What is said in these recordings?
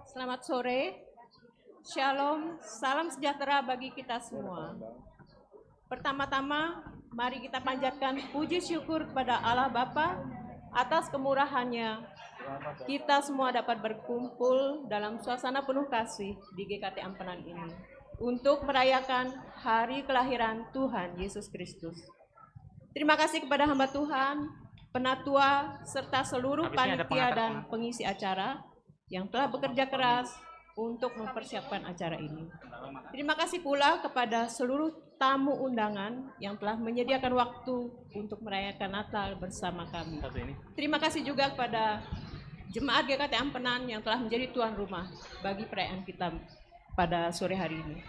Selamat sore, Shalom, salam sejahtera bagi kita semua. Pertama-tama, mari kita panjatkan puji syukur kepada Allah Bapa atas kemurahannya. Kita semua dapat berkumpul dalam suasana penuh kasih di GKT Ampenan ini untuk merayakan hari kelahiran Tuhan Yesus Kristus. Terima kasih kepada hamba Tuhan, penatua, serta seluruh panitia dan pengisi acara yang telah bekerja keras untuk mempersiapkan acara ini. Terima kasih pula kepada seluruh tamu undangan yang telah menyediakan waktu untuk merayakan Natal bersama kami. Terima kasih juga kepada Jemaat GKT Ampenan yang telah menjadi tuan rumah bagi perayaan kita pada sore hari ini.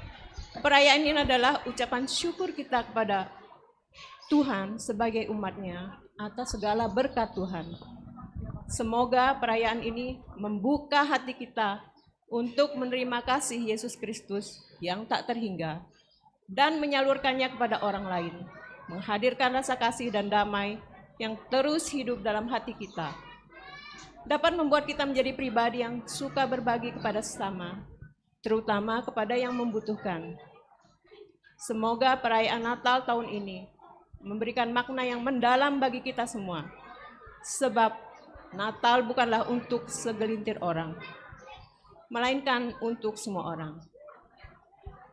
Perayaan ini adalah ucapan syukur kita kepada Tuhan sebagai umatnya atas segala berkat Tuhan. Semoga perayaan ini membuka hati kita untuk menerima kasih Yesus Kristus yang tak terhingga dan menyalurkannya kepada orang lain, menghadirkan rasa kasih dan damai yang terus hidup dalam hati kita, dapat membuat kita menjadi pribadi yang suka berbagi kepada sesama, terutama kepada yang membutuhkan. Semoga perayaan Natal tahun ini memberikan makna yang mendalam bagi kita semua, sebab Natal bukanlah untuk segelintir orang, melainkan untuk semua orang.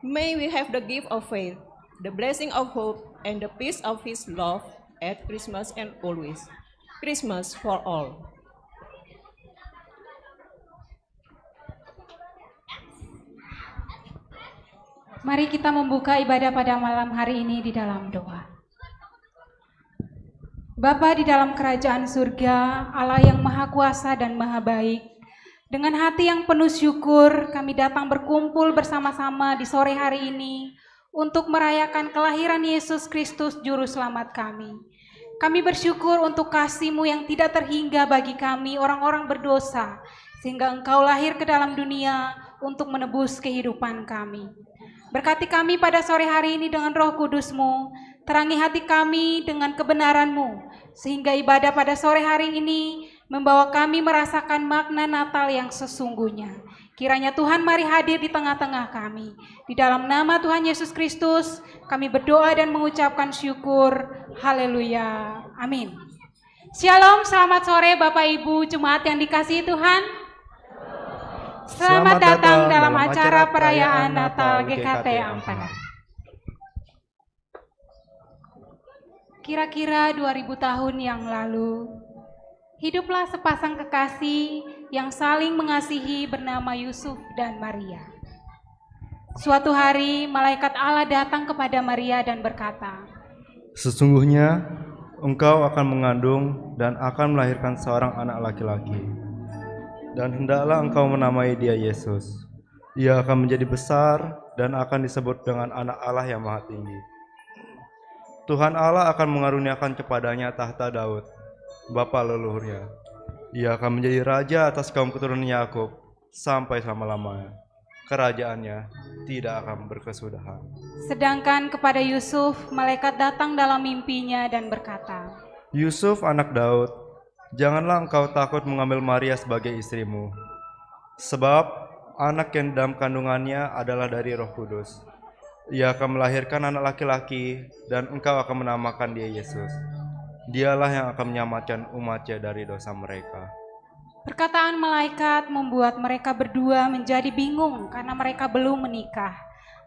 May we have the gift of faith, the blessing of hope, and the peace of His love at Christmas and always. Christmas for all. Mari kita membuka ibadah pada malam hari ini di dalam doa. Bapa di dalam kerajaan surga, Allah yang maha kuasa dan maha baik, dengan hati yang penuh syukur kami datang berkumpul bersama-sama di sore hari ini untuk merayakan kelahiran Yesus Kristus Juru Selamat kami. Kami bersyukur untuk kasih-Mu yang tidak terhingga bagi kami orang-orang berdosa, sehingga Engkau lahir ke dalam dunia untuk menebus kehidupan kami. Berkati kami pada sore hari ini dengan Roh Kudus-Mu, terangi hati kami dengan kebenaran-Mu, sehingga ibadah pada sore hari ini membawa kami merasakan makna Natal yang sesungguhnya. Kiranya Tuhan mari hadir di tengah-tengah kami. Di dalam nama Tuhan Yesus Kristus, kami berdoa dan mengucapkan syukur. Haleluya. Amin. Shalom, selamat sore Bapak Ibu Jemaat yang dikasihi Tuhan. Selamat datang dalam acara perayaan Natal GKT Ampenan. Kira-kira 2000 tahun yang lalu, hiduplah sepasang kekasih yang saling mengasihi bernama Yusuf dan Maria. Suatu hari, malaikat Allah datang kepada Maria dan berkata, "Sesungguhnya engkau akan mengandung dan akan melahirkan seorang anak laki-laki. Dan hendaklah engkau menamai dia Yesus. Ia akan menjadi besar dan akan disebut dengan anak Allah yang maha tinggi. Tuhan Allah akan mengaruniakan kepadanya tahta Daud, bapa leluhurnya. Ia akan menjadi raja atas kaum keturunan Yakub sampai selama-lamanya. Kerajaannya tidak akan berkesudahan." Sedangkan kepada Yusuf, malaikat datang dalam mimpinya dan berkata, "Yusuf anak Daud, janganlah engkau takut mengambil Maria sebagai istrimu, sebab anak yang dalam kandungannya adalah dari Roh Kudus. Ia akan melahirkan anak laki-laki dan engkau akan menamakan dia Yesus. Dialah yang akan menyelamatkan umatnya dari dosa mereka." Perkataan malaikat membuat mereka berdua menjadi bingung karena mereka belum menikah.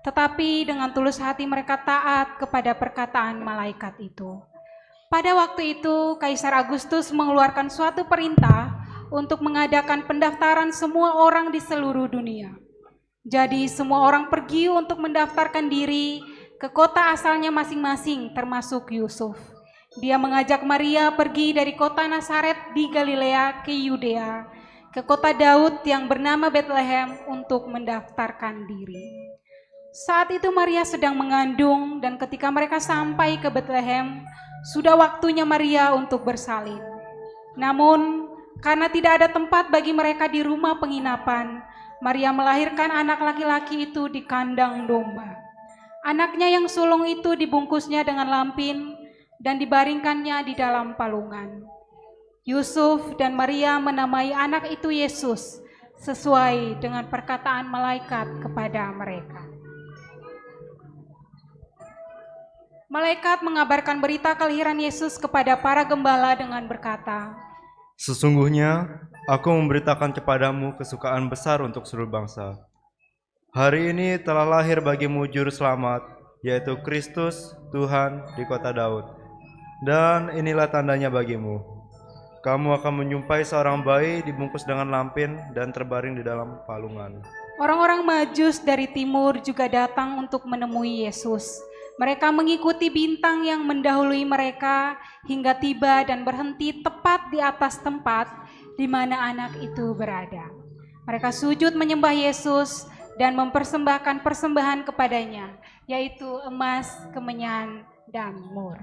Tetapi dengan tulus hati mereka taat kepada perkataan malaikat itu. Pada waktu itu, Kaisar Agustus mengeluarkan suatu perintah untuk mengadakan pendaftaran semua orang di seluruh dunia. Jadi semua orang pergi untuk mendaftarkan diri ke kota asalnya masing-masing, termasuk Yusuf. Dia mengajak Maria pergi dari kota Nazaret di Galilea ke Yudea, ke kota Daud yang bernama Bethlehem untuk mendaftarkan diri. Saat itu Maria sedang mengandung dan ketika mereka sampai ke Bethlehem, sudah waktunya Maria untuk bersalin. Namun karena tidak ada tempat bagi mereka di rumah penginapan, Maria melahirkan anak laki-laki itu di kandang domba. Anaknya yang sulung itu dibungkusnya dengan lampin dan dibaringkannya di dalam palungan. Yusuf dan Maria menamai anak itu Yesus, sesuai dengan perkataan malaikat kepada mereka. Malaikat mengabarkan berita kelahiran Yesus kepada para gembala dengan berkata, Sesungguhnya aku memberitakan kepadamu kesukaan besar untuk seluruh bangsa. Hari ini telah lahir bagimu juru selamat, yaitu Kristus Tuhan di kota Daud. Dan inilah tandanya bagimu. Kamu akan menjumpai seorang bayi dibungkus dengan lampin dan terbaring di dalam palungan. Orang-orang Majus dari timur juga datang untuk menemui Yesus. Mereka mengikuti bintang yang mendahului mereka hingga tiba dan berhenti tepat di atas tempat di mana anak itu berada. Mereka sujud menyembah Yesus dan mempersembahkan persembahan kepadanya, yaitu emas, kemenyan, dan mur.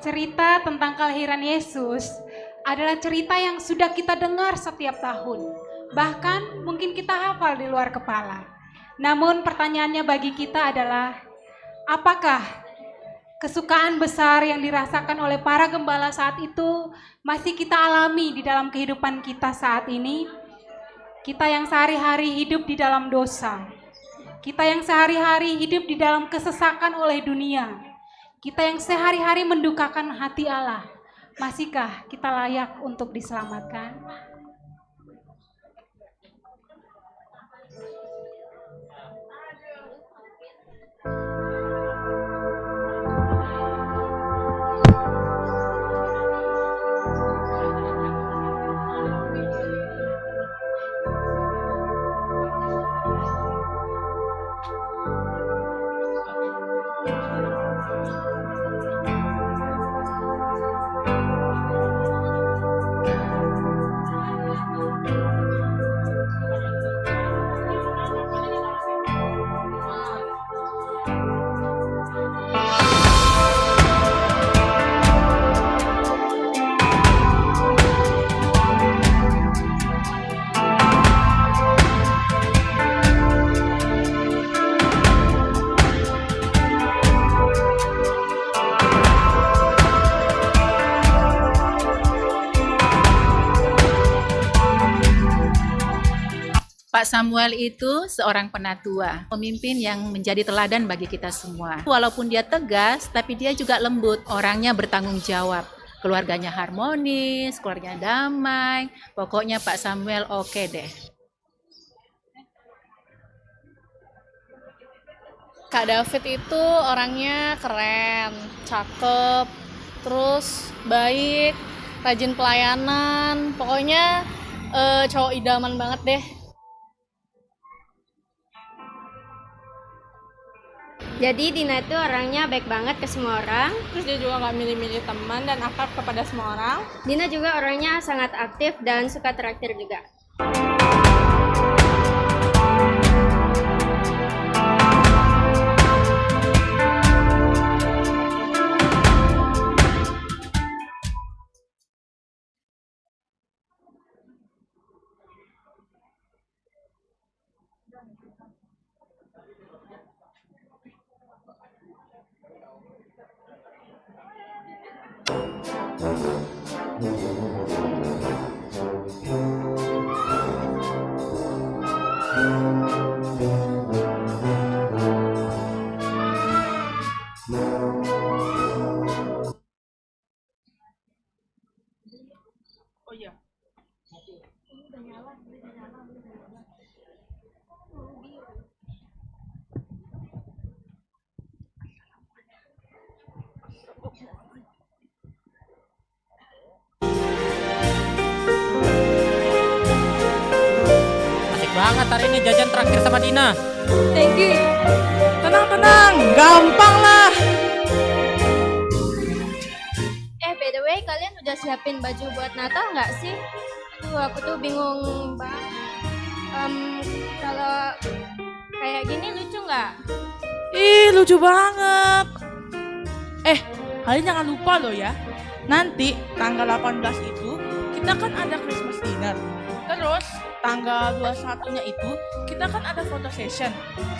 cerita tentang kelahiran Yesus adalah cerita yang sudah kita dengar setiap tahun. Bahkan mungkin kita hafal di luar kepala. Namun pertanyaannya bagi kita adalah, apakah kesukaan besar yang dirasakan oleh para gembala saat itu masih kita alami di dalam kehidupan kita saat ini? Kita yang sehari-hari hidup di dalam dosa. Kita yang sehari-hari hidup di dalam kesesakan oleh dunia. Kita yang sehari-hari mendukakan hati Allah. Masihkah kita layak untuk diselamatkan? Pak Samuel itu seorang penatua, pemimpin yang menjadi teladan bagi kita semua. Walaupun dia tegas, tapi dia juga lembut, orangnya bertanggung jawab. Keluarganya harmonis, keluarganya damai, pokoknya Pak Samuel oke deh. Kak David itu orangnya keren, cakep, terus baik, rajin pelayanan, pokoknya cowok idaman banget deh. Jadi Dina itu orangnya baik banget ke semua orang. Terus dia juga nggak milih-milih teman dan akrab kepada semua orang. Dina juga orangnya sangat aktif dan suka traktir juga. Asik banget hari ini jajan terakhir sama Dina. Thank you. Tenang, gampang lah. By the way, kalian udah siapin baju buat Natal nggak sih? Aduh, aku tuh bingung banget. Kalau kayak gini lucu nggak? Ih, lucu banget. Kalian jangan lupa loh ya. Nanti tanggal 18 itu kita kan ada Christmas dinner. Terus tanggal 21-nya itu kita kan ada photo session.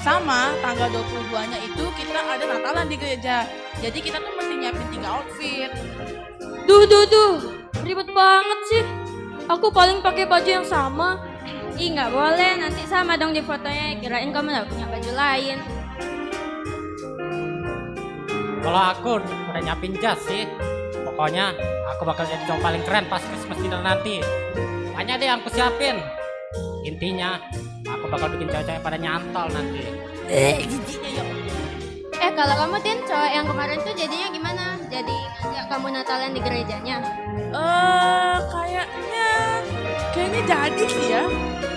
Sama tanggal 22-nya itu kita ada Natalan di gereja. Jadi kita tuh mesti nyiapin 3 outfit. Duh, ribet banget sih. Aku paling pakai baju yang sama. Ih, nggak boleh, nanti sama dong di fotonya. Kirain kamu nggak punya baju lain. Kalau aku udah nyiapin jas sih. Pokoknya aku bakal jadi cowok paling keren pas Christmas dinner nanti. Banyak deh yang aku siapin. Intinya aku bakal bikin cewek-cewek pada nyantol nanti. Kalau kamu Tin, cowok yang kemarin tuh jadinya gimana? Jadi ngajak kamu Natalan di gerejanya? Kayaknya jadi sih ya.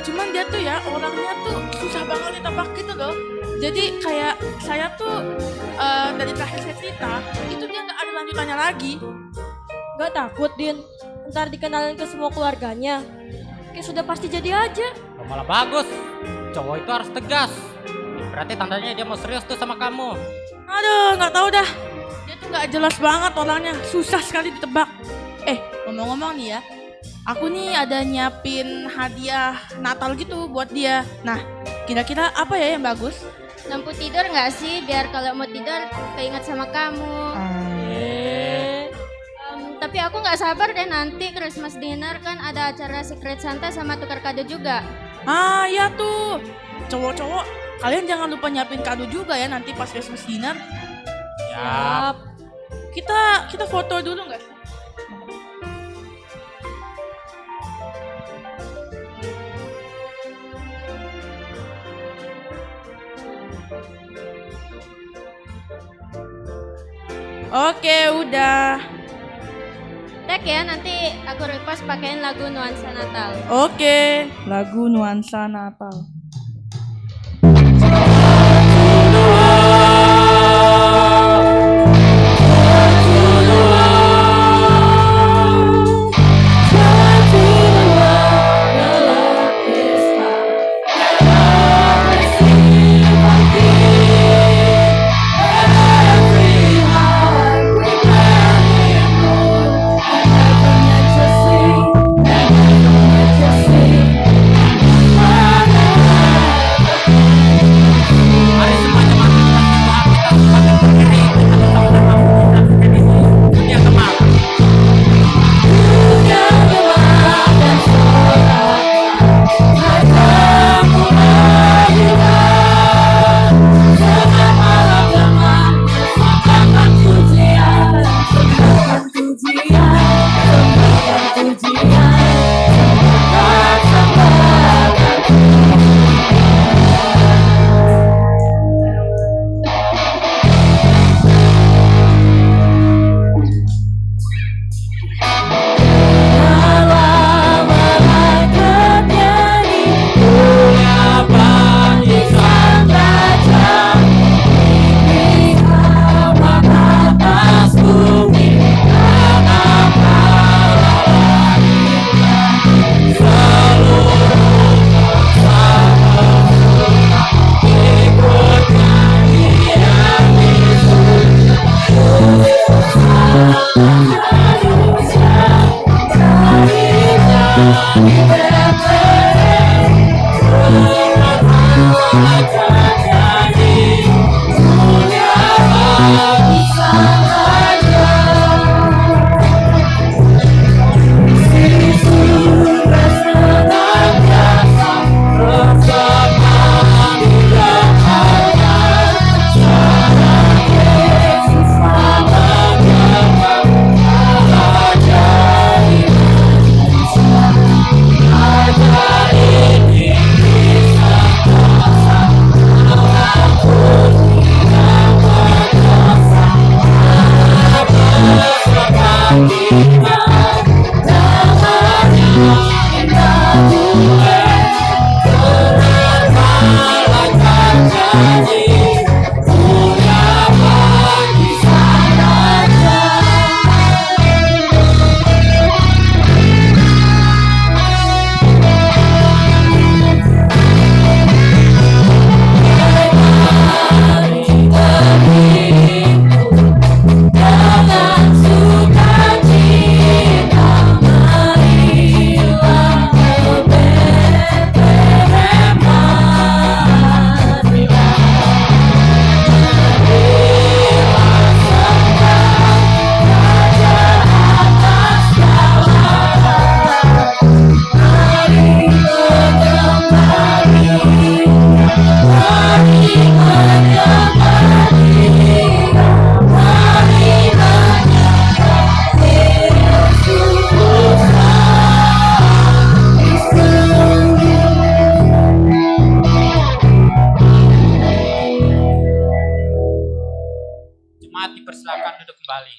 Cuman dia tuh ya orangnya tuh susah banget ditebak gitu loh. Jadi kayak saya tuh dari terakhir saya cerita itu dia nggak ada lanjutannya lagi. Gak takut, Din? Ntar dikenalin ke semua keluarganya. Kayak sudah pasti jadi aja. Oh, malah bagus. Cowok itu harus tegas. Berarti tandanya dia mau serius tuh sama kamu. Aduh, nggak tahu dah. Dia tuh nggak jelas banget orangnya, susah sekali ditebak. Ngomong-ngomong nih ya, aku nih ada nyiapin hadiah Natal gitu buat dia. Nah, kira-kira apa ya yang bagus? Lampu tidur nggak sih? Biar kalau mau tidur keinget sama kamu. Tapi aku nggak sabar deh, nanti Christmas dinner kan ada acara Secret Santa sama tukar kado juga. Ya tuh. Cowok-cowok, kalian jangan lupa nyiapin kado juga ya nanti pas Christmas dinner. Siap. Kita foto dulu nggak sih? Oke, udah. Tag ya, nanti aku request pakein lagu Nuansa Natal. Oke, lagu Nuansa Natal. Dipersilakan duduk kembali.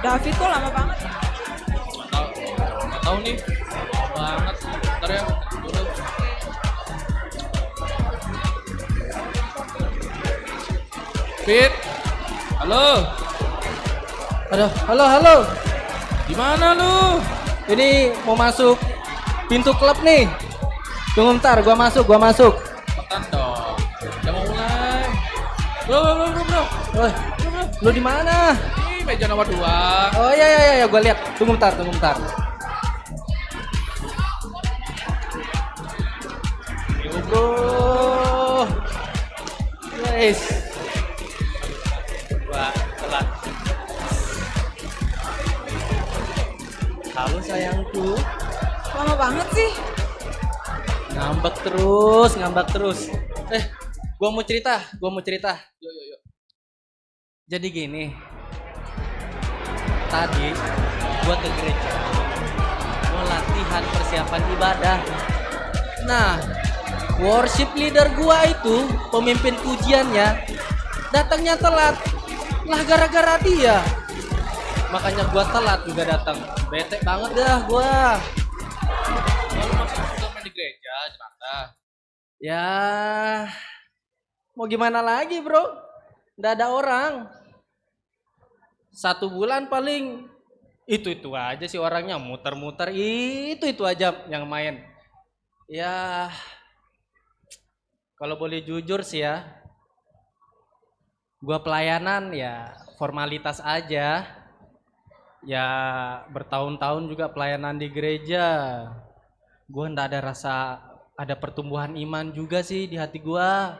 David kok lama banget? Nggak tahu nih, lama banget. Ntar ya, turun. Fit, halo. Aduh, halo. Di mana lu? Ini mau masuk pintu klub nih. Tunggu bentar, gua masuk. Cepetan dong. Udah mau mulai. Bro. Woi, lu di mana? Ini meja nomor 2. Oh iya, gua lihat. Tunggu bentar. Yo bro. Guys. Wah, telat. Halo sayangku. Lama banget sih. Ngambek terus. Gua mau cerita. Yuk. Jadi gini. Tadi gua ke gereja. Mau latihan persiapan ibadah. Nah, worship leader gua itu, pemimpin pujiannya, datangnya telat. Lah gara-gara dia. Makanya gua telat juga datang. Bete banget dah gua. Lalu maksudnya sudah main di gereja, Jakarta. Ya, mau gimana lagi bro? Nggak ada orang. 1 bulan paling itu aja sih orangnya muter-muter itu aja yang main. Ya, kalau boleh jujur sih ya, gua pelayanan ya formalitas aja. Ya bertahun-tahun juga pelayanan di gereja. Gua nggak ada rasa ada pertumbuhan iman juga sih di hati gua.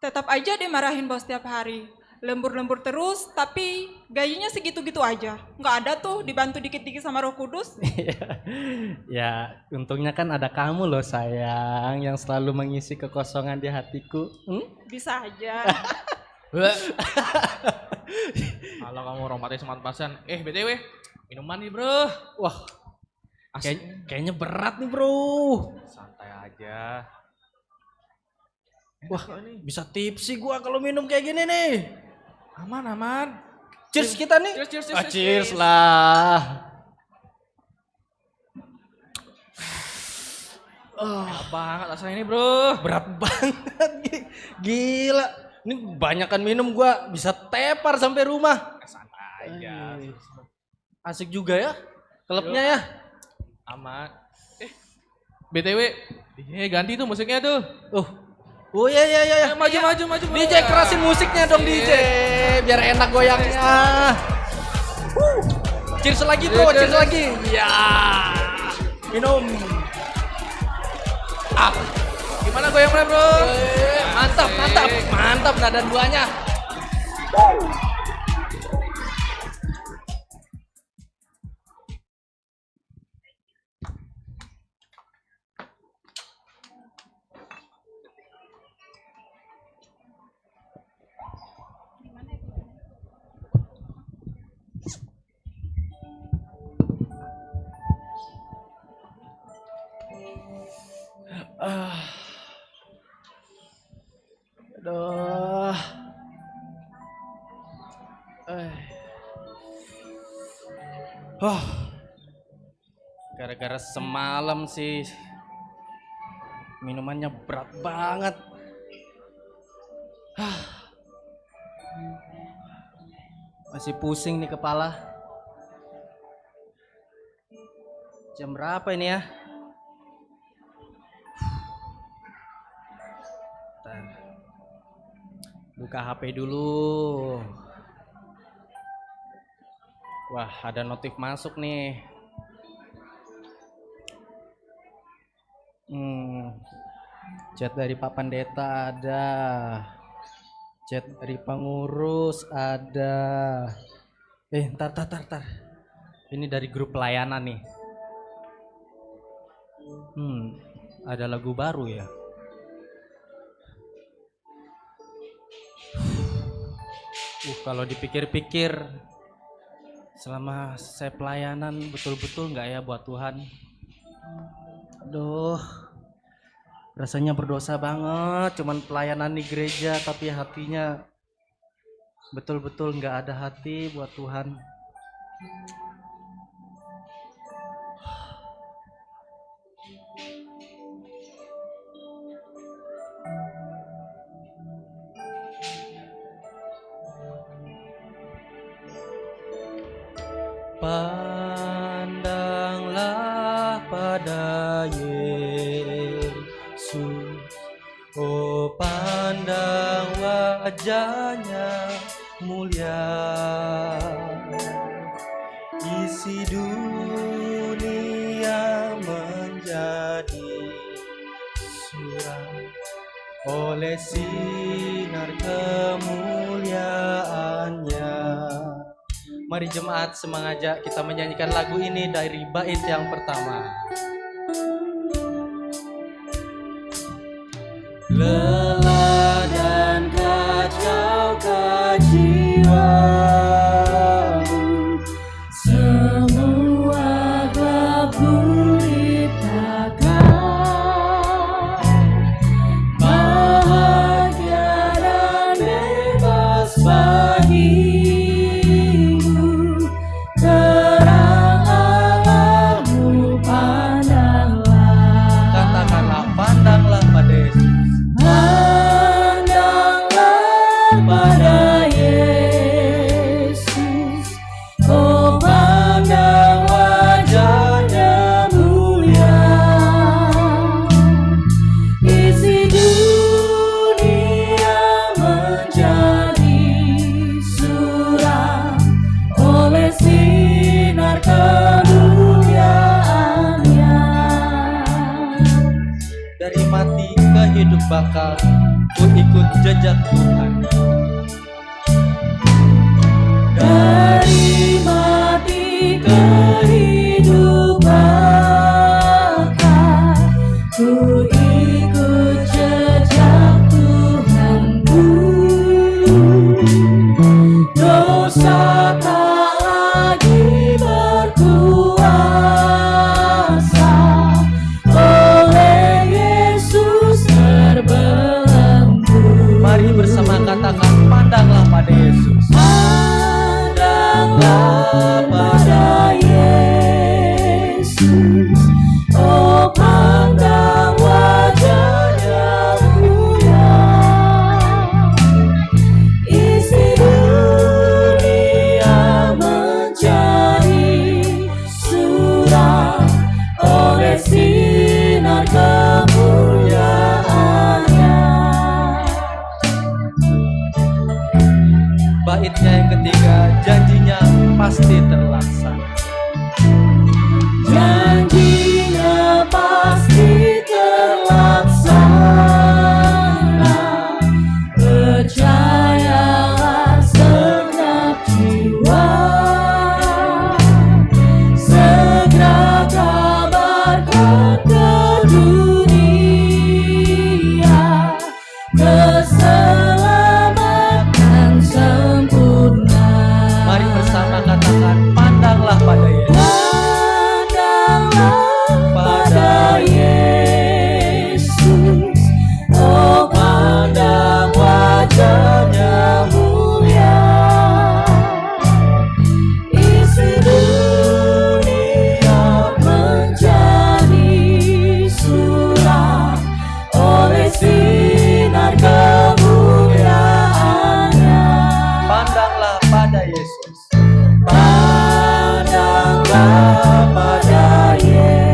Tetap aja dimarahin bos tiap hari. Lembur-lembur terus, tapi gajinya segitu-gitu aja. Nggak ada tuh dibantu dikit-dikit sama Roh Kudus. Ya untungnya kan ada kamu loh sayang yang selalu mengisi kekosongan di hatiku. Bisa aja. Kalau kamu romantis sama pasien, BTW, minuman nih bro. Wah, kayaknya berat nih bro. Santai aja. Wah, bisa tipsi gua kalau minum kayak gini nih. Aman. Cheers kita nih. Cheers. Cheers lah. Enak banget rasanya ini bro. Berat banget. Gila. Ini banyakan minum gua bisa tepar sampai rumah. Santai aja. Asik juga ya klubnya ya. Aman. BTW, ganti tuh musiknya tuh. Oh iya. Maju. DJ kerasin musiknya dong DJ. Biar enak goyangnya. Cheers lagi bro, cheers lagi. Ya. Minum. Gimana goyangnya bro? Mantap nada duanya. Aduh. Gara-gara semalam sih minumannya berat banget. Masih pusing nih kepala. Jam berapa ini ya? Bentar. Buka HP dulu. Wah, ada notif masuk nih. Chat dari Pak Pendeta ada. Chat dari pengurus ada. Ntar. Ini dari grup pelayanan nih. Ada lagu baru ya. Kalau dipikir-pikir, selama saya pelayanan betul-betul nggak ya buat Tuhan? Aduh, rasanya berdosa banget. Cuman pelayanan di gereja, tapi hatinya betul-betul nggak ada hati buat Tuhan. Pandanglah pada Yesus, oh pandang wajahnya mulia, isi dunia menjadi suram oleh sinar kemuliaannya. Mari jemaat semangat kita menyanyikan lagu ini dari bait yang pertama. Lelah dan kacau kejiwamu, semua gelap gulitakan, bahagia dan bebas bagimu, terang Allahmu pandanglah. Katakanlah, pandanglah pada Yesus. Pandanglah pada Yesus, oh pandang wajahnya mulia, isi dunia menjadi suram oleh sinar kemuliaannya. Dari mati ke hidup bakal, ku ikut jejak Tuhan. Dari mati ke hidup bakal, ku ikut jejak Tuhanku. Dosa tak lagi berkuasa, oleh Yesus terbelenggu. Mari bersama katakan, pandanglah pada Yesus. Pandanglah pada Yesus, oh pandang wajahnya mulia, isi dunia menjadi suram oleh sinar kemuliaannya. Baitnya yang ketiga, janjinya pasti terlaksana. Janjinya pasti terlaksana, percayalah segenap jiwa, segera kabarkan ke dunia, keselamatan sempurna. Mari bersama katakan, pandanglah pada Yesus. Pandanglah pada Yesus, oh pandang wajahnya mulia, isi dunia menjadi suram oleh sinar kemuliaannya. Pandanglah pada Yesus. Pandanglah pada Yesus.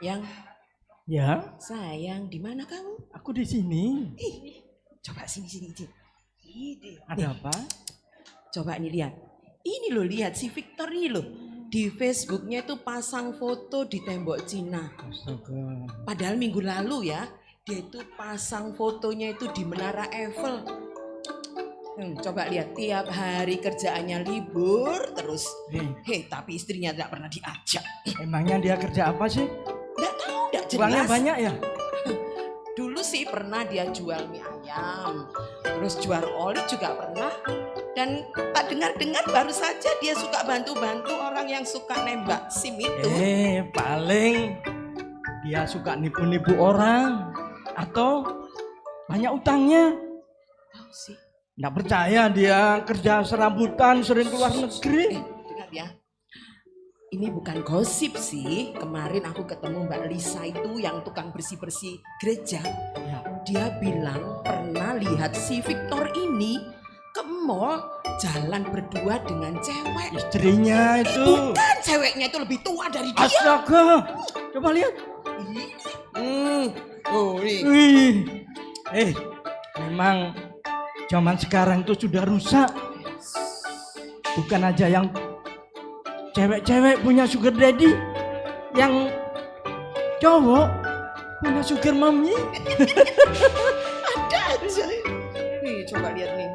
Yang Ya, sayang, di mana kamu? aku di sini. Ih, coba sini. Ini. Ada apa? Coba nih lihat. Ini loh, lihat si Victor ini loh. Di Facebooknya itu pasang foto di tembok Cina. Astaga. Padahal minggu lalu ya, dia itu pasang fotonya itu di Menara Eiffel. Coba lihat, tiap hari kerjaannya libur terus. Tapi istrinya tidak pernah diajak. Emangnya dia kerja apa sih? Nggak tahu, nggak jelas. Uangnya banyak ya? Dulu sih pernah dia jual mie ayam, terus jual oli juga pernah. Dan tak dengar-dengar baru saja dia suka bantu-bantu orang yang suka nembak SIM itu. Paling dia suka nipu-nipu orang atau banyak utangnya. Tahu sih. Nggak percaya dia kerja serabutan sering keluar negeri. Dengar ya. Ini bukan gosip sih. Kemarin aku ketemu Mbak Lisa itu yang tukang bersih-bersih gereja. Dia bilang pernah lihat si Victor ini ke mall jalan berdua dengan cewek. Istrinya itu. Bukan, ceweknya itu lebih tua dari dia. Astaga. Coba lihat. Oh, ini. Wih. Memang zaman sekarang itu sudah rusak. Bukan aja yang cewek-cewek punya sugar daddy, yang cowok punya sugar mommy. Ada aja. Nih, coba lihat nih.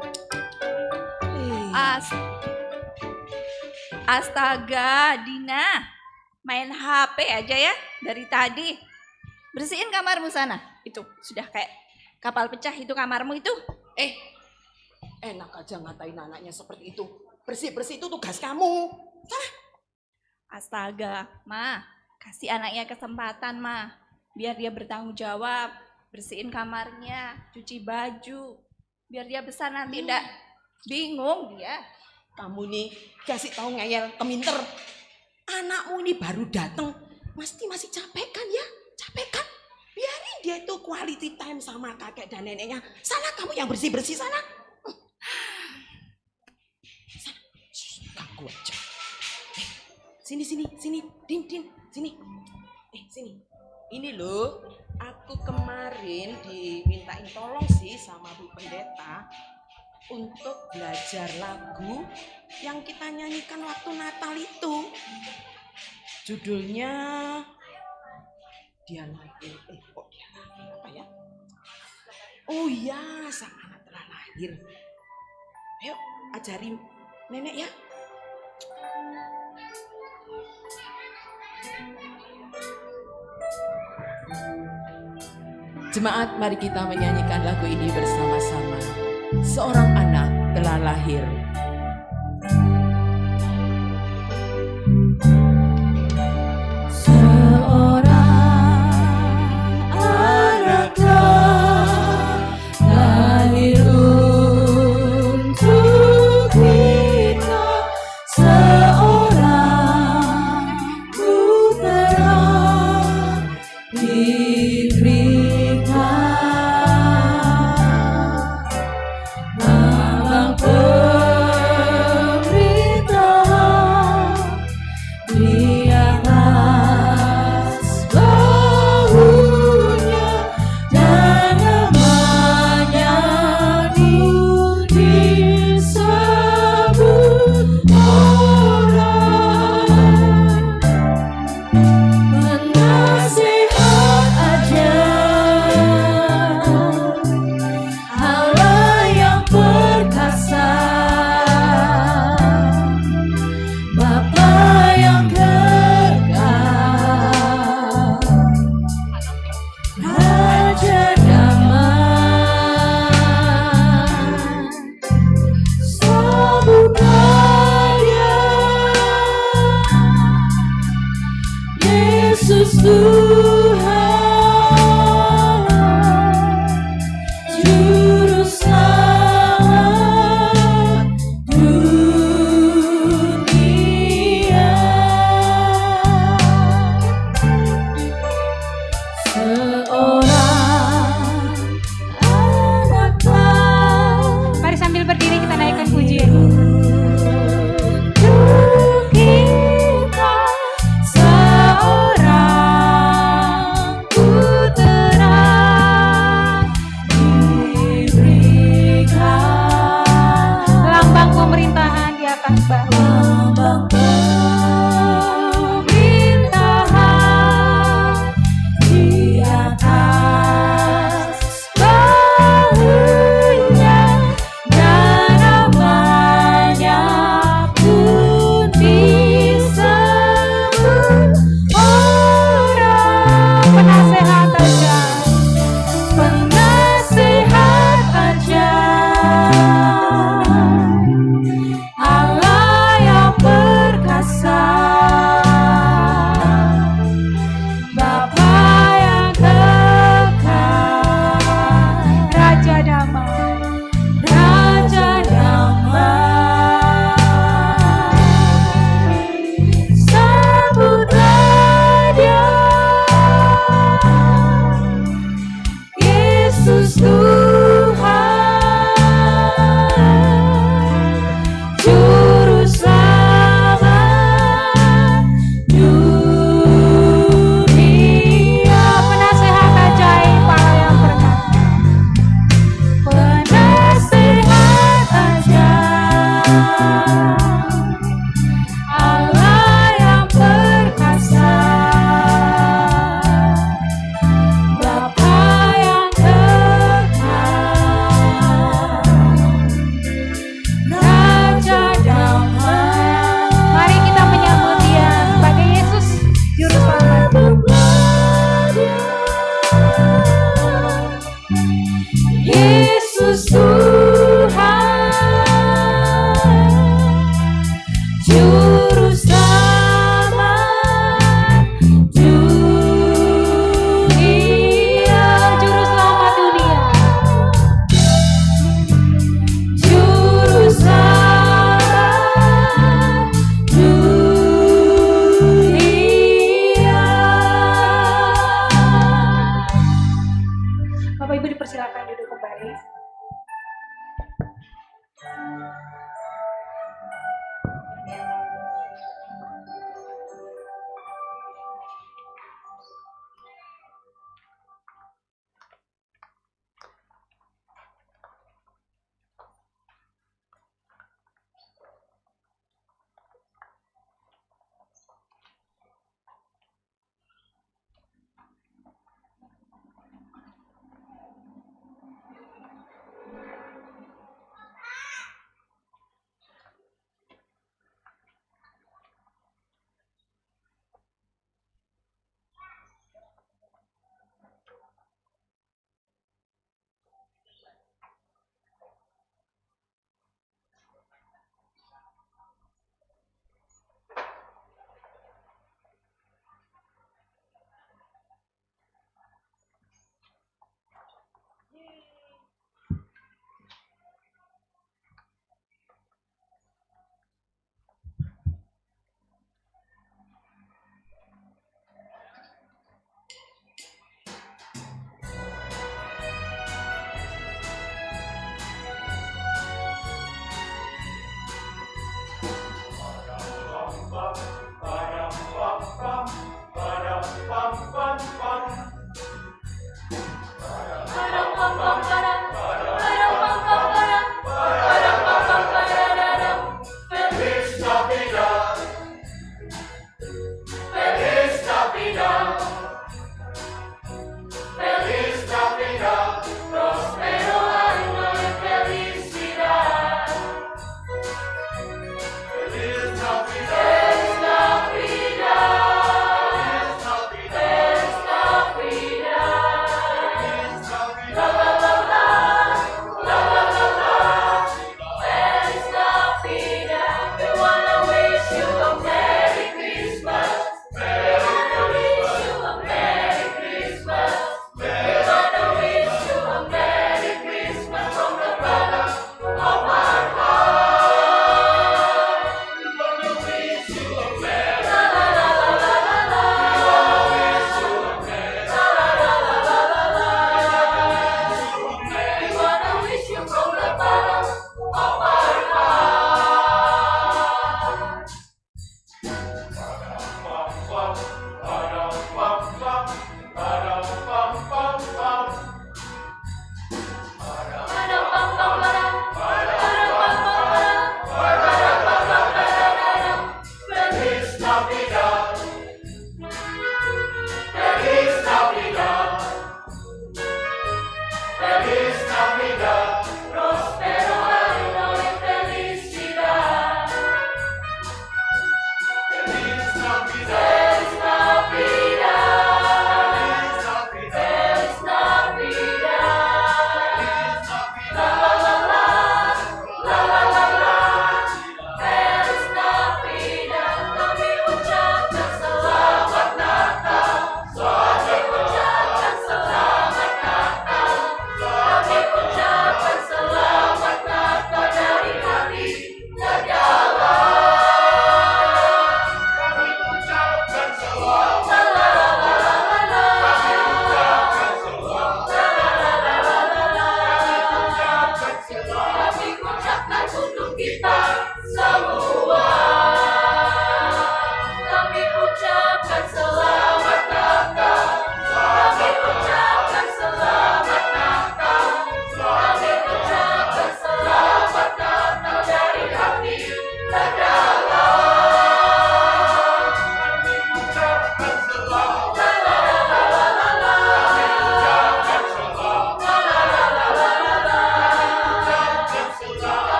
Astaga, Dina, main HP aja ya dari tadi. Bersihin kamarmu sana. Itu sudah kayak kapal pecah itu kamarmu itu. Enak aja ngatain anaknya seperti itu. Bersih-bersih itu tugas kamu. Sana. Astaga, Ma, kasih anaknya kesempatan, Ma. Biar dia bertanggung jawab, bersihin kamarnya, cuci baju. Biar dia besar nanti enggak bingung dia. Kamu nih kasih tahu ngeyel keminter. Anakmu ini baru datang, masih capek kan ya? Capek kan? Biarin dia itu quality time sama kakek dan neneknya. Sana kamu yang bersih-bersih sana. Sana. Ganggu aja. Sini, Din, sini. Sini. Ini loh, aku kemarin dimintain tolong sih sama Bu Pendeta untuk belajar lagu yang kita nyanyikan waktu Natal itu. Judulnya Dia Lahir. Kok Dia Lahir apa ya? Oh iya, sang anak telah lahir. Ayo, ajari nenek ya. Jemaat, mari kita menyanyikan lagu ini bersama-sama. Seorang anak telah lahir.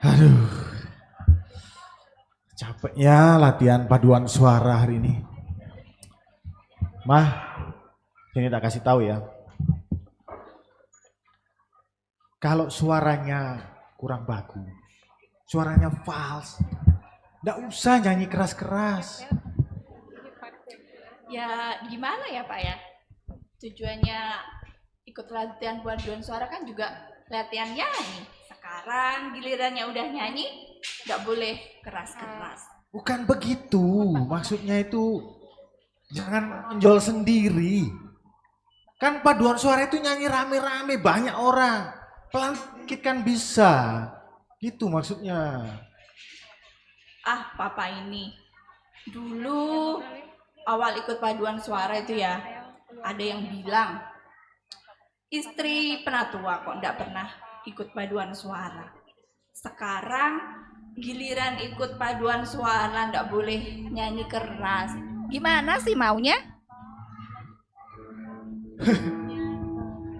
Aduh, capeknya latihan paduan suara hari ini. Mah, ini tak kasih tahu ya. Kalau suaranya kurang bagus, suaranya fals, nggak usah nyanyi keras-keras. Ya gimana ya Pak ya? Tujuannya ikut latihan paduan suara kan juga latihan nyanyi. Sekarang gilirannya udah nyanyi, nggak boleh keras-keras. Bukan begitu, maksudnya itu jangan menjual sendiri. Kan paduan suara itu nyanyi rame-rame, banyak orang. Pelan dikit kan bisa, gitu maksudnya. Ah Papa ini, dulu awal ikut paduan suara itu ya, ada yang bilang, istri penatua kok nggak pernah ikut paduan suara. Sekarang giliran ikut paduan suara nggak boleh nyanyi keras. Gimana sih maunya?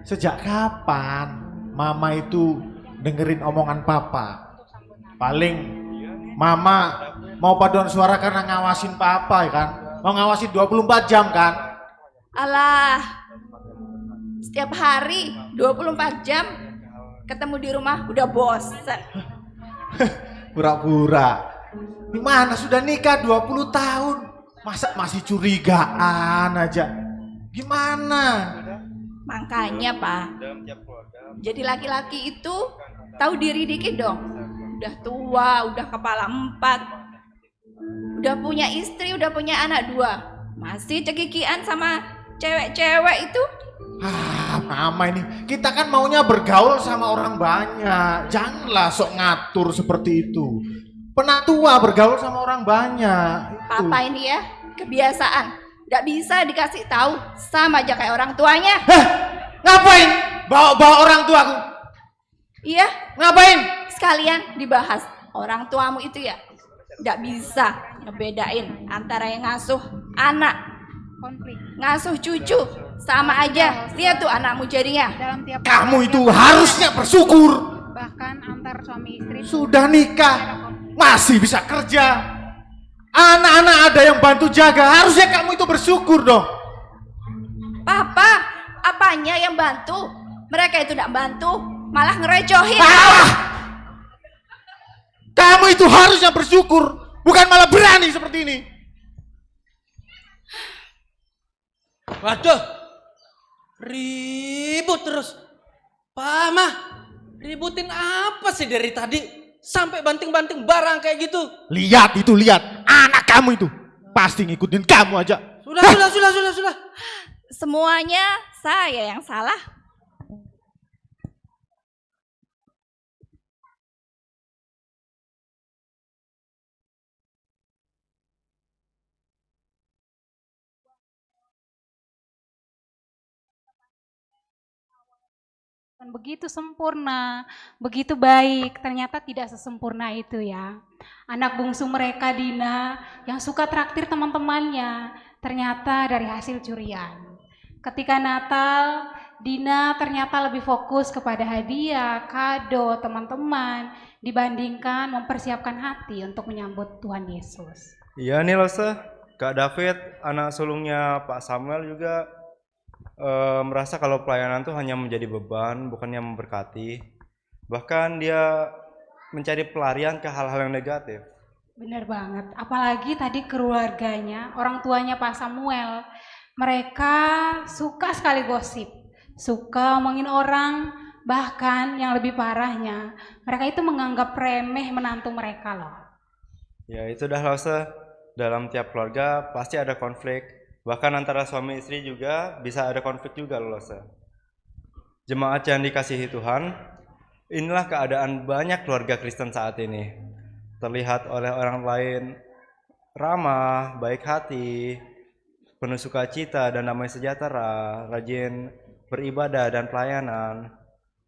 Sejak kapan Mama itu dengerin omongan Papa? Paling Mama mau paduan suara karena ngawasin Papa ya kan? Mau ngawasin 24 jam kan? Alah, setiap hari 24 jam ketemu di rumah udah bosen. Pura-pura. Gimana sudah nikah 20 tahun? Masa masih curigaan aja? Gimana? Makanya Pak, jadi laki-laki itu tahu diri dikit dong. Udah tua, udah kepala 4, udah punya istri, udah punya anak 2, masih cekikian sama cewek-cewek itu. Ah, Mama ini, kita kan maunya bergaul sama orang banyak. Janganlah sok ngatur seperti itu. Penatua bergaul sama orang banyak. Papa ini ya, kebiasaan. Gak bisa dikasih tahu, sama aja kayak orang tuanya. Ngapain? Bawa-bawa orang tuaku? Iya. Ngapain? Sekalian dibahas. Orang tuamu itu ya, gak bisa ngebedain antara yang ngasuh anak, ngasuh cucu, sama aja. Lihat tuh anakmu jadinya. Kamu itu harusnya bersyukur. Bahkan antar suami istri Sudah nikah, masih bisa kerja. Anak-anak ada yang bantu jaga, harusnya kamu itu bersyukur dong. Papa, apanya yang bantu? Mereka itu gak bantu, malah ngerecohin. Kamu itu harusnya bersyukur, bukan malah berani seperti ini. Waduh, ribut terus. Pak Mah, ributin apa sih dari tadi? Sampai banting-banting barang kayak gitu. Lihat itu, lihat. Anak kamu itu pasti ngikutin kamu aja. Sudah. Semuanya saya yang salah. begitu sempurna, begitu baik, ternyata tidak sesempurna itu ya. Anak bungsu mereka Dina yang suka traktir teman-temannya, ternyata dari hasil curian. Ketika Natal, Dina ternyata lebih fokus kepada hadiah, kado, teman-teman, dibandingkan mempersiapkan hati untuk menyambut Tuhan Yesus. Iya nih Lose, Kak David, anak sulungnya Pak Samuel juga merasa kalau pelayanan tuh hanya menjadi beban, bukannya memberkati. Bahkan dia mencari pelarian ke hal-hal yang negatif. Benar banget, apalagi tadi keluarganya, orang tuanya Pak Samuel, mereka suka sekali gosip, suka ngomongin orang, bahkan yang lebih parahnya, mereka itu menganggap remeh menantu mereka loh. Ya itu dah Lose, dalam tiap keluarga pasti ada konflik, bahkan antara suami istri juga bisa ada konflik juga Lose. Jemaat yang dikasihi Tuhan, inilah keadaan banyak keluarga Kristen saat ini. Terlihat oleh orang lain ramah, baik hati, penuh sukacita dan damai sejahtera, rajin beribadah dan pelayanan.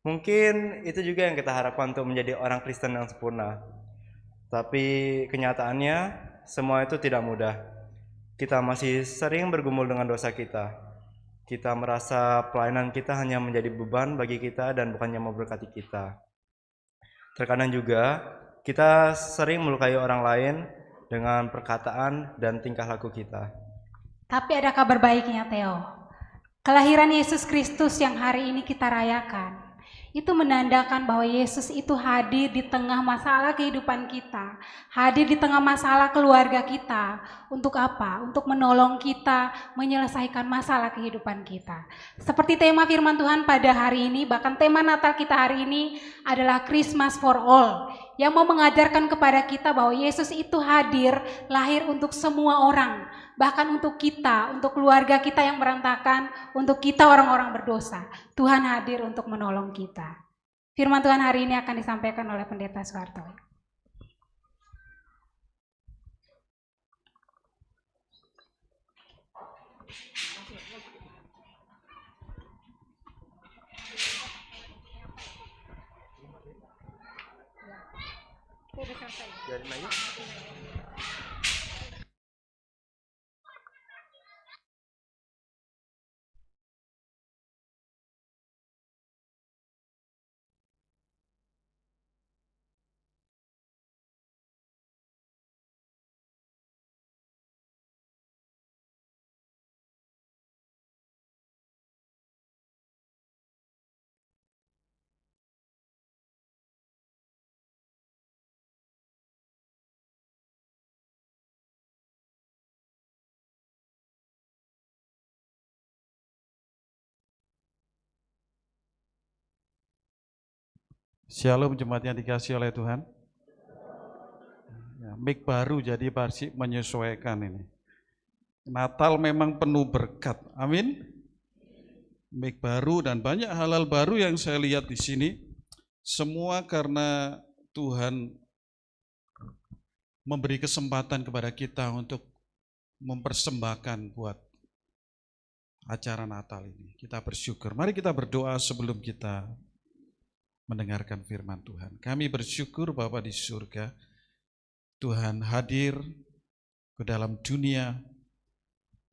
Mungkin itu juga yang kita harapkan untuk menjadi orang Kristen yang sempurna. Tapi kenyataannya semua itu tidak mudah. Kita masih sering bergumul dengan dosa kita. kita merasa pelayanan kita hanya menjadi beban bagi kita dan bukannya memberkati kita. Terkadang juga kita sering melukai orang lain dengan perkataan dan tingkah laku kita. Tapi ada kabar baiknya, Theo. Kelahiran Yesus Kristus yang hari ini kita rayakan, itu menandakan bahwa Yesus itu hadir di tengah masalah kehidupan kita, hadir di tengah masalah keluarga kita. Untuk apa? Untuk menolong kita menyelesaikan masalah kehidupan kita. Seperti tema firman Tuhan pada hari ini, bahkan tema Natal kita hari ini adalah Christmas for All, yang mau mengajarkan kepada kita bahwa Yesus itu hadir, lahir untuk semua orang, bahkan untuk kita, untuk keluarga kita yang berantakan, untuk kita orang-orang berdosa. Tuhan hadir untuk menolong kita. Firman Tuhan hari ini akan disampaikan oleh Pendeta Soeharto. Biarin aja. Shalom jemaat yang dikasihi oleh Tuhan. Ya, mic baru jadi Parsik menyesuaikan ini. Natal memang penuh berkat. Amin. Mic baru dan banyak hal-hal baru yang saya lihat di sini. Semua karena Tuhan memberi kesempatan kepada kita untuk mempersembahkan buat acara Natal ini. Kita bersyukur. Mari kita berdoa sebelum kita mendengarkan firman Tuhan. Kami bersyukur Bapa di surga, Tuhan hadir ke dalam dunia.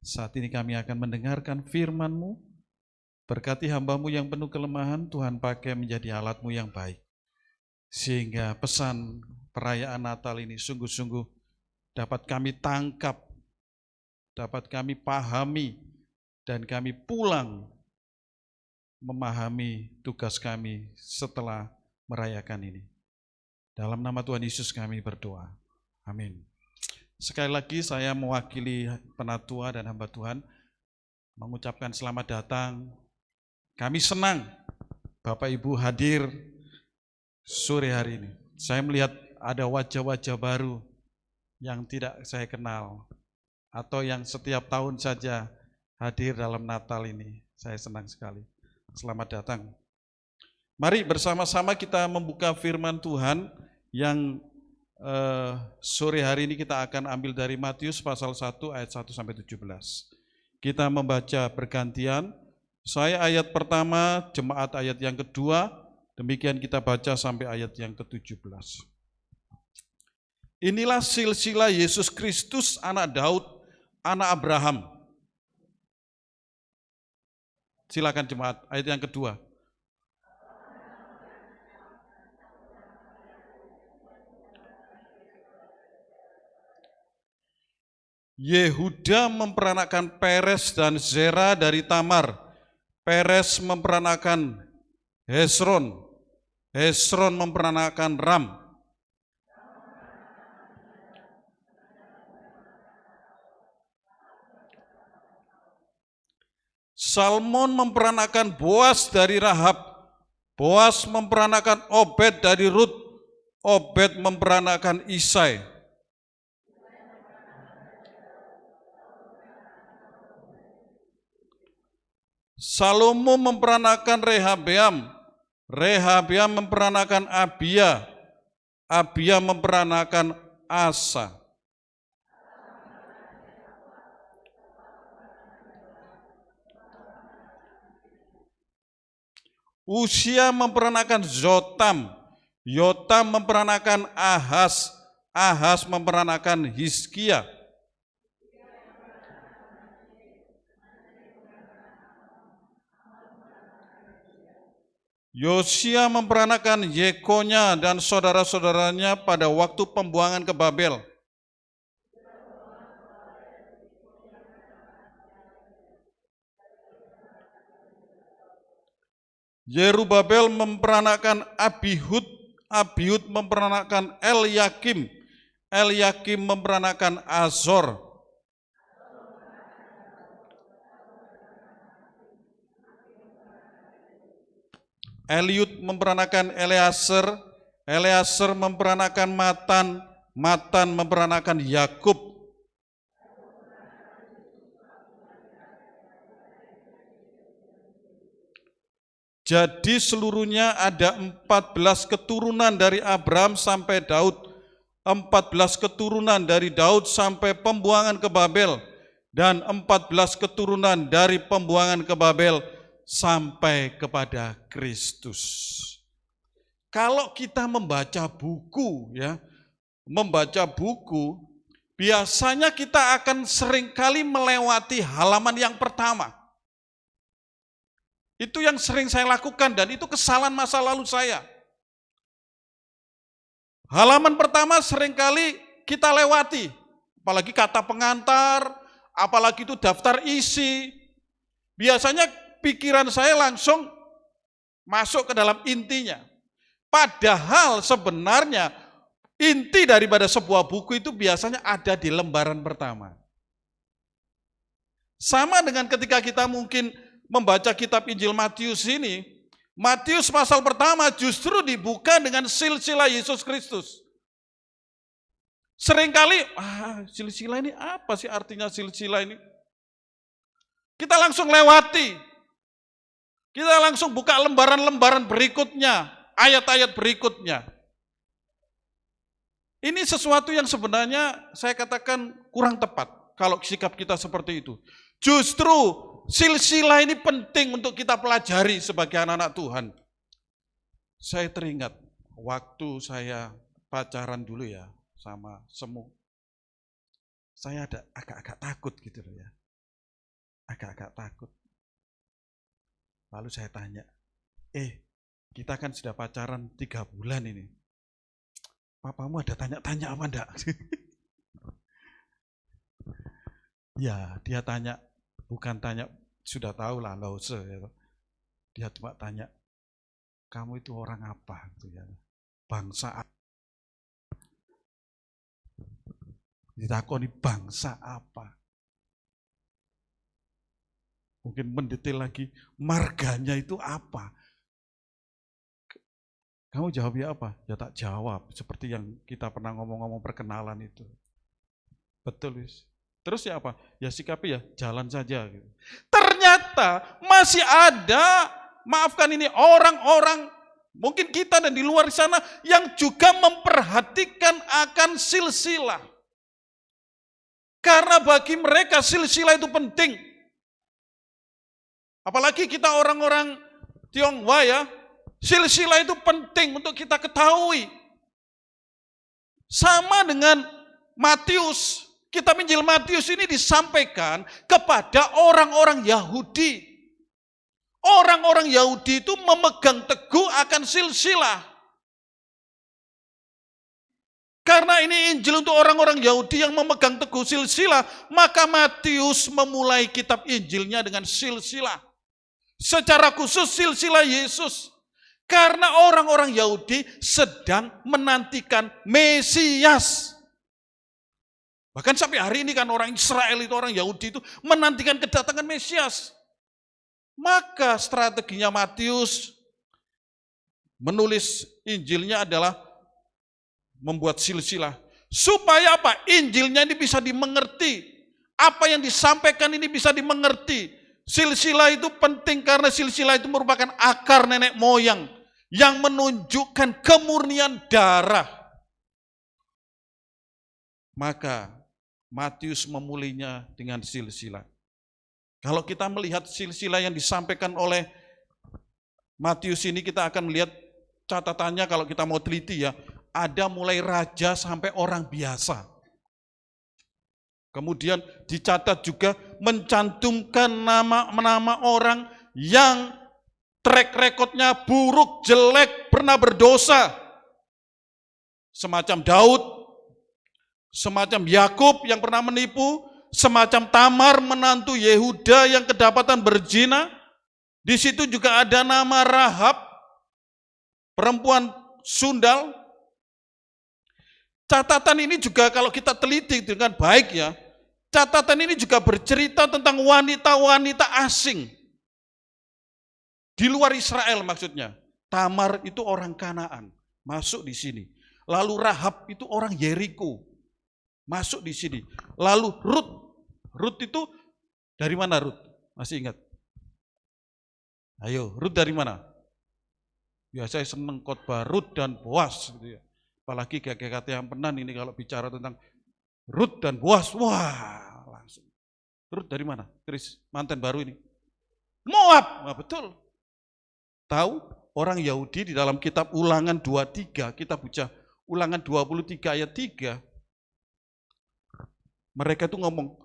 Saat ini kami akan mendengarkan firman-Mu. Berkati hamba-Mu yang penuh kelemahan, Tuhan pakai menjadi alat-Mu yang baik. Sehingga pesan perayaan Natal ini sungguh-sungguh dapat kami tangkap, dapat kami pahami, dan kami pulang memahami tugas kami setelah merayakan ini. Dalam nama Tuhan Yesus kami berdoa. Amin. Sekali lagi saya mewakili penatua dan hamba Tuhan mengucapkan selamat datang. Kami senang Bapak Ibu hadir sore hari ini. Saya melihat ada wajah-wajah baru yang tidak saya kenal atau yang setiap tahun saja hadir dalam Natal ini. Saya senang sekali. Selamat datang. Mari bersama-sama kita membuka firman Tuhan yang sore hari ini kita akan ambil dari Matius pasal 1 ayat 1 sampai 17. Kita membaca bergantian. Saya ayat pertama, jemaat ayat yang kedua, demikian kita baca sampai ayat yang ke-17. Inilah silsilah Yesus Kristus anak Daud, anak Abraham. Silakan jemaat, ayat yang kedua. Yehuda memperanakan Peres dan Zera dari Tamar. Peres memperanakan Hesron. Hesron memperanakan Ram. Salmon memperanakan Boas dari Rahab. Boas memperanakan Obed dari Rut. Obed memperanakan Isai. Salomo memperanakan Rehabeam. Rehabeam memperanakan Abia. Abia memperanakan Asa. Usia memperanakan Zotam. Yotam memperanakan Ahaz. Ahaz memperanakan Hizkia. Yosia memperanakan Yekonya dan saudara-saudaranya pada waktu pembuangan ke Babel. Yerubabel memperanakan Abihud, Abihud memperanakan Eliakim, Eliakim memperanakan Azor. Eliud memperanakan Eleazar, Eleazar memperanakan Matan, Matan memperanakan Yakub. Jadi seluruhnya ada 14 keturunan dari Abraham sampai Daud, 14 keturunan dari Daud sampai pembuangan ke Babel, dan 14 keturunan dari pembuangan ke Babel sampai kepada Kristus. Kalau kita membaca buku, biasanya kita akan seringkali melewati halaman yang pertama. Itu yang sering saya lakukan dan itu kesalahan masa lalu saya. Halaman pertama seringkali kita lewati, apalagi kata pengantar, apalagi itu daftar isi. Biasanya pikiran saya langsung masuk ke dalam intinya. Padahal sebenarnya inti daripada sebuah buku itu biasanya ada di lembaran pertama. Sama dengan ketika kita mungkin membaca kitab Injil Matius ini, Matius pasal pertama justru dibuka dengan silsilah Yesus Kristus. Seringkali, silsilah ini apa sih artinya silsilah ini? Kita langsung lewati. Kita langsung buka lembaran-lembaran berikutnya, ayat-ayat berikutnya. Ini sesuatu yang sebenarnya saya katakan kurang tepat kalau sikap kita seperti itu. Justru silsilah ini penting untuk kita pelajari sebagai anak-anak Tuhan. Saya teringat waktu saya pacaran dulu ya sama Semu. Saya ada agak-agak takut gitu loh ya. Agak-agak takut. Lalu saya tanya, kita kan sudah pacaran 3 bulan ini. Papamu ada tanya-tanya apa enggak? Ya, dia tanya, bukan tanya, sudah tahu lah, Lause. Ya. Dia cuma tanya, kamu itu orang apa? Gitu ya. Bangsa apa? Ditakoni bangsa apa? Mungkin mendetail lagi, marganya itu apa? Kamu jawabnya apa? Ya tak jawab, seperti yang kita pernah ngomong-ngomong perkenalan itu. Betul, Wis. Terus ya apa? Ya sikapi ya, jalan saja. Gitu. Ternyata masih ada, maafkan ini, orang-orang, mungkin kita dan di luar sana, yang juga memperhatikan akan silsilah. Karena bagi mereka silsilah itu penting. Apalagi kita orang-orang Tionghoa ya, silsilah itu penting untuk kita ketahui. Sama dengan Matius, kitab Injil Matius ini disampaikan kepada orang-orang Yahudi. Orang-orang Yahudi itu memegang teguh akan silsilah. Karena ini Injil untuk orang-orang Yahudi yang memegang teguh silsilah, maka Matius memulai kitab Injilnya dengan silsilah. Secara khusus silsilah Yesus. Karena orang-orang Yahudi sedang menantikan Mesias. Bahkan sampai hari ini kan orang Israel itu, orang Yahudi itu menantikan kedatangan Mesias. Maka strateginya Matius menulis Injilnya adalah membuat silsilah. Supaya apa? Injilnya ini bisa dimengerti. Apa yang disampaikan ini bisa dimengerti. Silsilah itu penting karena silsilah itu merupakan akar nenek moyang yang menunjukkan kemurnian darah. Maka Matius memulainya dengan silsilah. Kalau kita melihat silsilah yang disampaikan oleh Matius ini, kita akan melihat catatannya kalau kita mau teliti ya, ada mulai raja sampai orang biasa. Kemudian dicatat juga mencantumkan nama-nama orang yang track recordnya buruk, jelek, pernah berdosa. Semacam Daud, semacam Yakub yang pernah menipu, semacam Tamar menantu Yehuda yang kedapatan berzina. Di situ juga ada nama Rahab, perempuan sundal. Catatan ini juga kalau kita teliti dengan baik ya, catatan ini juga bercerita tentang wanita-wanita asing. Di luar Israel maksudnya. Tamar itu orang Kanaan, masuk di sini. Lalu Rahab itu orang Yeriko, masuk di sini. Lalu Rut itu dari mana Rut? Masih ingat? Ayo, Rut dari mana? Biasanya seneng khotbah Rut dan Boas gitu ya. Apalagi GKT Ampenan ini kalau bicara tentang Rut dan Boas, wah langsung. Rut dari mana? Chris, manten baru ini. Moab, nah, betul. Tahu orang Yahudi di dalam kitab Ulangan 23, kita baca Ulangan 23 ayat 3, mereka itu ngomong,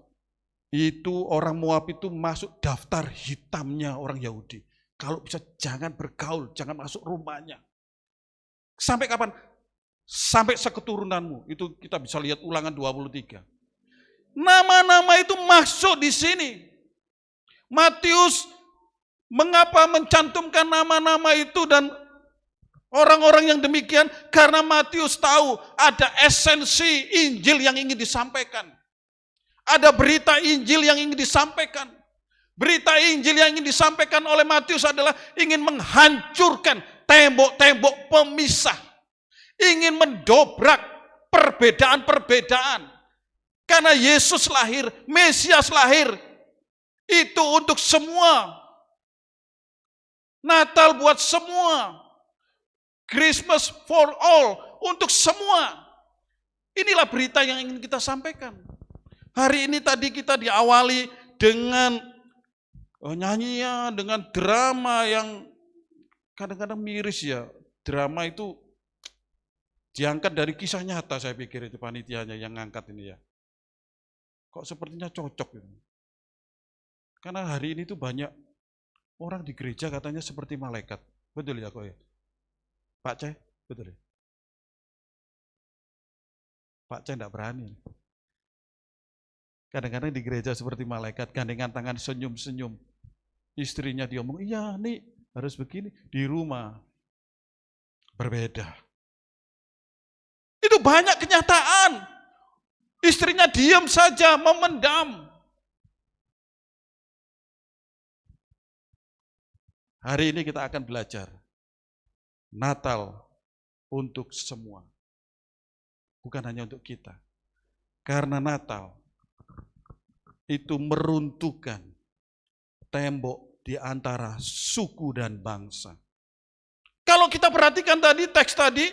itu orang Moab itu masuk daftar hitamnya orang Yahudi. Kalau bisa jangan bergaul, jangan masuk rumahnya. Sampai kapan? Sampai seketurunanmu. Itu kita bisa lihat Ulangan 23. Nama-nama itu masuk di sini. Matius mengapa mencantumkan nama-nama itu dan orang-orang yang demikian? Karena Matius tahu ada esensi Injil yang ingin disampaikan. Ada berita Injil yang ingin disampaikan. Berita Injil yang ingin disampaikan oleh Matius adalah ingin menghancurkan tembok-tembok pemisah. Ingin mendobrak perbedaan-perbedaan. Karena Yesus lahir, Mesias lahir. Itu untuk semua. Natal buat semua. Christmas for all, untuk semua. Inilah berita yang ingin kita sampaikan. Hari ini tadi kita diawali dengan nyanyian, dengan drama yang kadang-kadang miris ya. Drama itu diangkat dari kisah nyata, saya pikir itu panitianya yang ngangkat ini ya. Kok sepertinya cocok ini. Karena hari ini tuh banyak orang di gereja katanya seperti malaikat. Betul ya kok ya? Pak Ceh, betul ya? Pak Ceh enggak berani. Kadang-kadang di gereja seperti malaikat, gandengan tangan senyum-senyum. Istrinya diomong, iya nih harus begini. Di rumah berbeda. Itu banyak kenyataan. Istrinya diam saja, memendam. Hari ini kita akan belajar Natal untuk semua. Bukan hanya untuk kita. Karena Natal itu meruntuhkan tembok di antara suku dan bangsa. Kalau kita perhatikan tadi, teks tadi,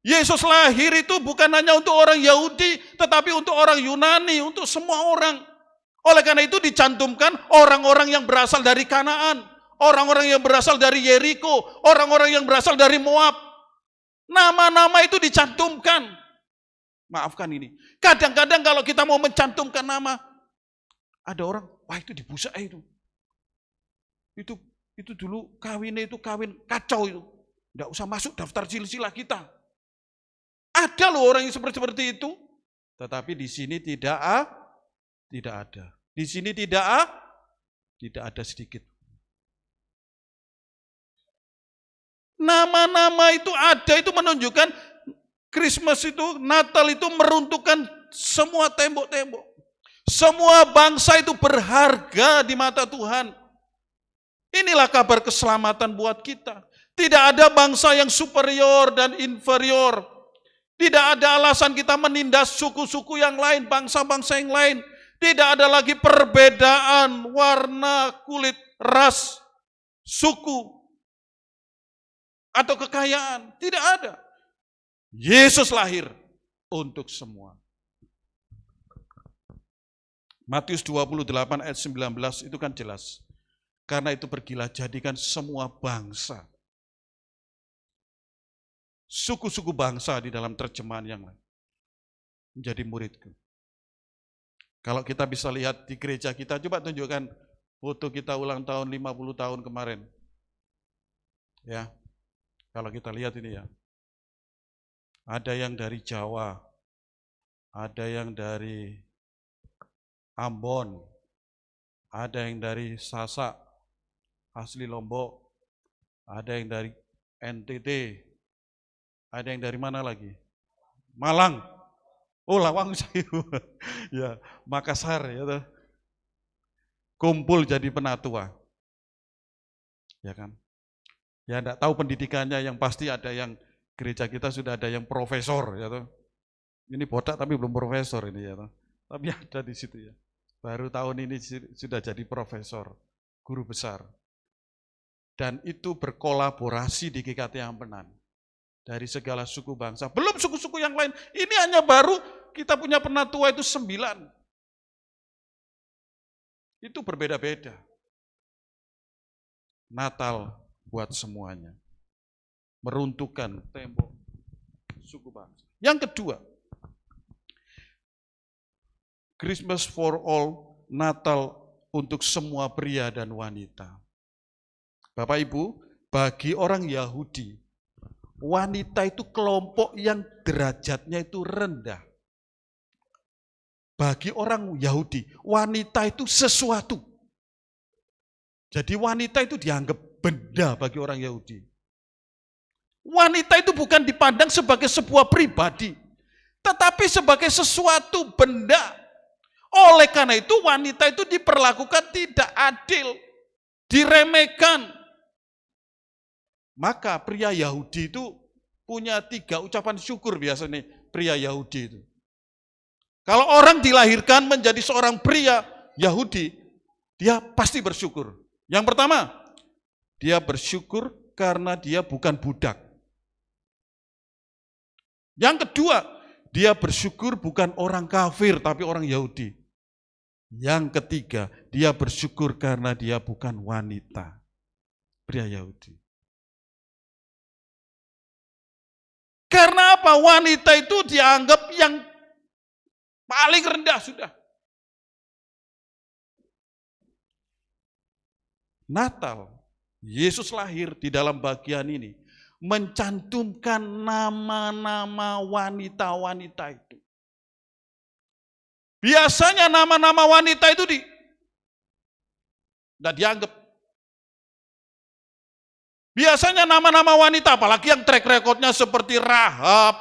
Yesus lahir itu bukan hanya untuk orang Yahudi, tetapi untuk orang Yunani, untuk semua orang. Oleh karena itu dicantumkan orang-orang yang berasal dari Kanaan, orang-orang yang berasal dari Yeriko, orang-orang yang berasal dari Moab. Nama-nama itu dicantumkan. Maafkan ini. Kadang-kadang kalau kita mau mencantumkan nama, ada orang, wah itu dibusa itu. Itu dulu kawinnya itu kawin kacau itu. Enggak usah masuk daftar silsilah kita. Ada loh orang yang seperti itu. Tetapi di sini tidak ada. Di sini tidak ada sedikit. Nama-nama itu ada, itu menunjukkan Christmas itu, Natal itu meruntuhkan semua tembok-tembok. Semua bangsa itu berharga di mata Tuhan. Inilah kabar keselamatan buat kita. Tidak ada bangsa yang superior dan inferior. Tidak ada alasan kita menindas suku-suku yang lain, bangsa-bangsa yang lain. Tidak ada lagi perbedaan warna, kulit, ras, suku, atau kekayaan. Tidak ada. Yesus lahir untuk semua. Matius 28 ayat 19 itu kan jelas. Karena itu pergilah jadikan semua bangsa. Suku-suku bangsa di dalam terjemahan yang lain. Menjadi muridku. Kalau kita bisa lihat di gereja kita, coba tunjukkan foto kita ulang tahun 50 tahun kemarin. Ya, kalau kita lihat ini ya, ada yang dari Jawa, ada yang dari Ambon, ada yang dari Sasak, asli Lombok, ada yang dari NTT, ada yang dari mana lagi? Malang. Oh, Lawang saya. Ya, Makassar ya toh. Kumpul jadi penatua. Ya kan? Ya enggak tahu pendidikannya, yang pasti ada yang gereja kita sudah ada yang profesor ya toh. Ini botak tapi belum profesor ini ya toh. Tapi ada di situ ya. Baru tahun ini sudah jadi profesor, guru besar. Dan itu berkolaborasi di GKT Ampenan. Dari segala suku bangsa. Belum suku-suku yang lain. Ini hanya baru kita punya penatua itu 9. Itu berbeda-beda. Natal buat semuanya. Meruntuhkan tembok suku bangsa. Yang kedua, Christmas for all, Natal untuk semua pria dan wanita. Bapak Ibu, bagi orang Yahudi, wanita itu kelompok yang derajatnya itu rendah. Bagi orang Yahudi, wanita itu sesuatu. Jadi wanita itu dianggap benda bagi orang Yahudi. Wanita itu bukan dipandang sebagai sebuah pribadi, tetapi sebagai sesuatu benda. Oleh karena itu wanita itu diperlakukan tidak adil, diremehkan. Maka pria Yahudi itu punya 3 ucapan syukur biasanya pria Yahudi itu. Kalau orang dilahirkan menjadi seorang pria Yahudi, dia pasti bersyukur. Yang pertama, dia bersyukur karena dia bukan budak. Yang kedua, dia bersyukur bukan orang kafir tapi orang Yahudi. Yang ketiga, dia bersyukur karena dia bukan wanita, pria Yahudi. Karena apa? Wanita itu dianggap yang paling rendah sudah. Natal, Yesus lahir di dalam bagian ini, mencantumkan nama-nama wanita-wanita itu. Biasanya nama-nama wanita itu tidak dianggap. Biasanya nama-nama wanita, apalagi yang track recordnya seperti Rahab,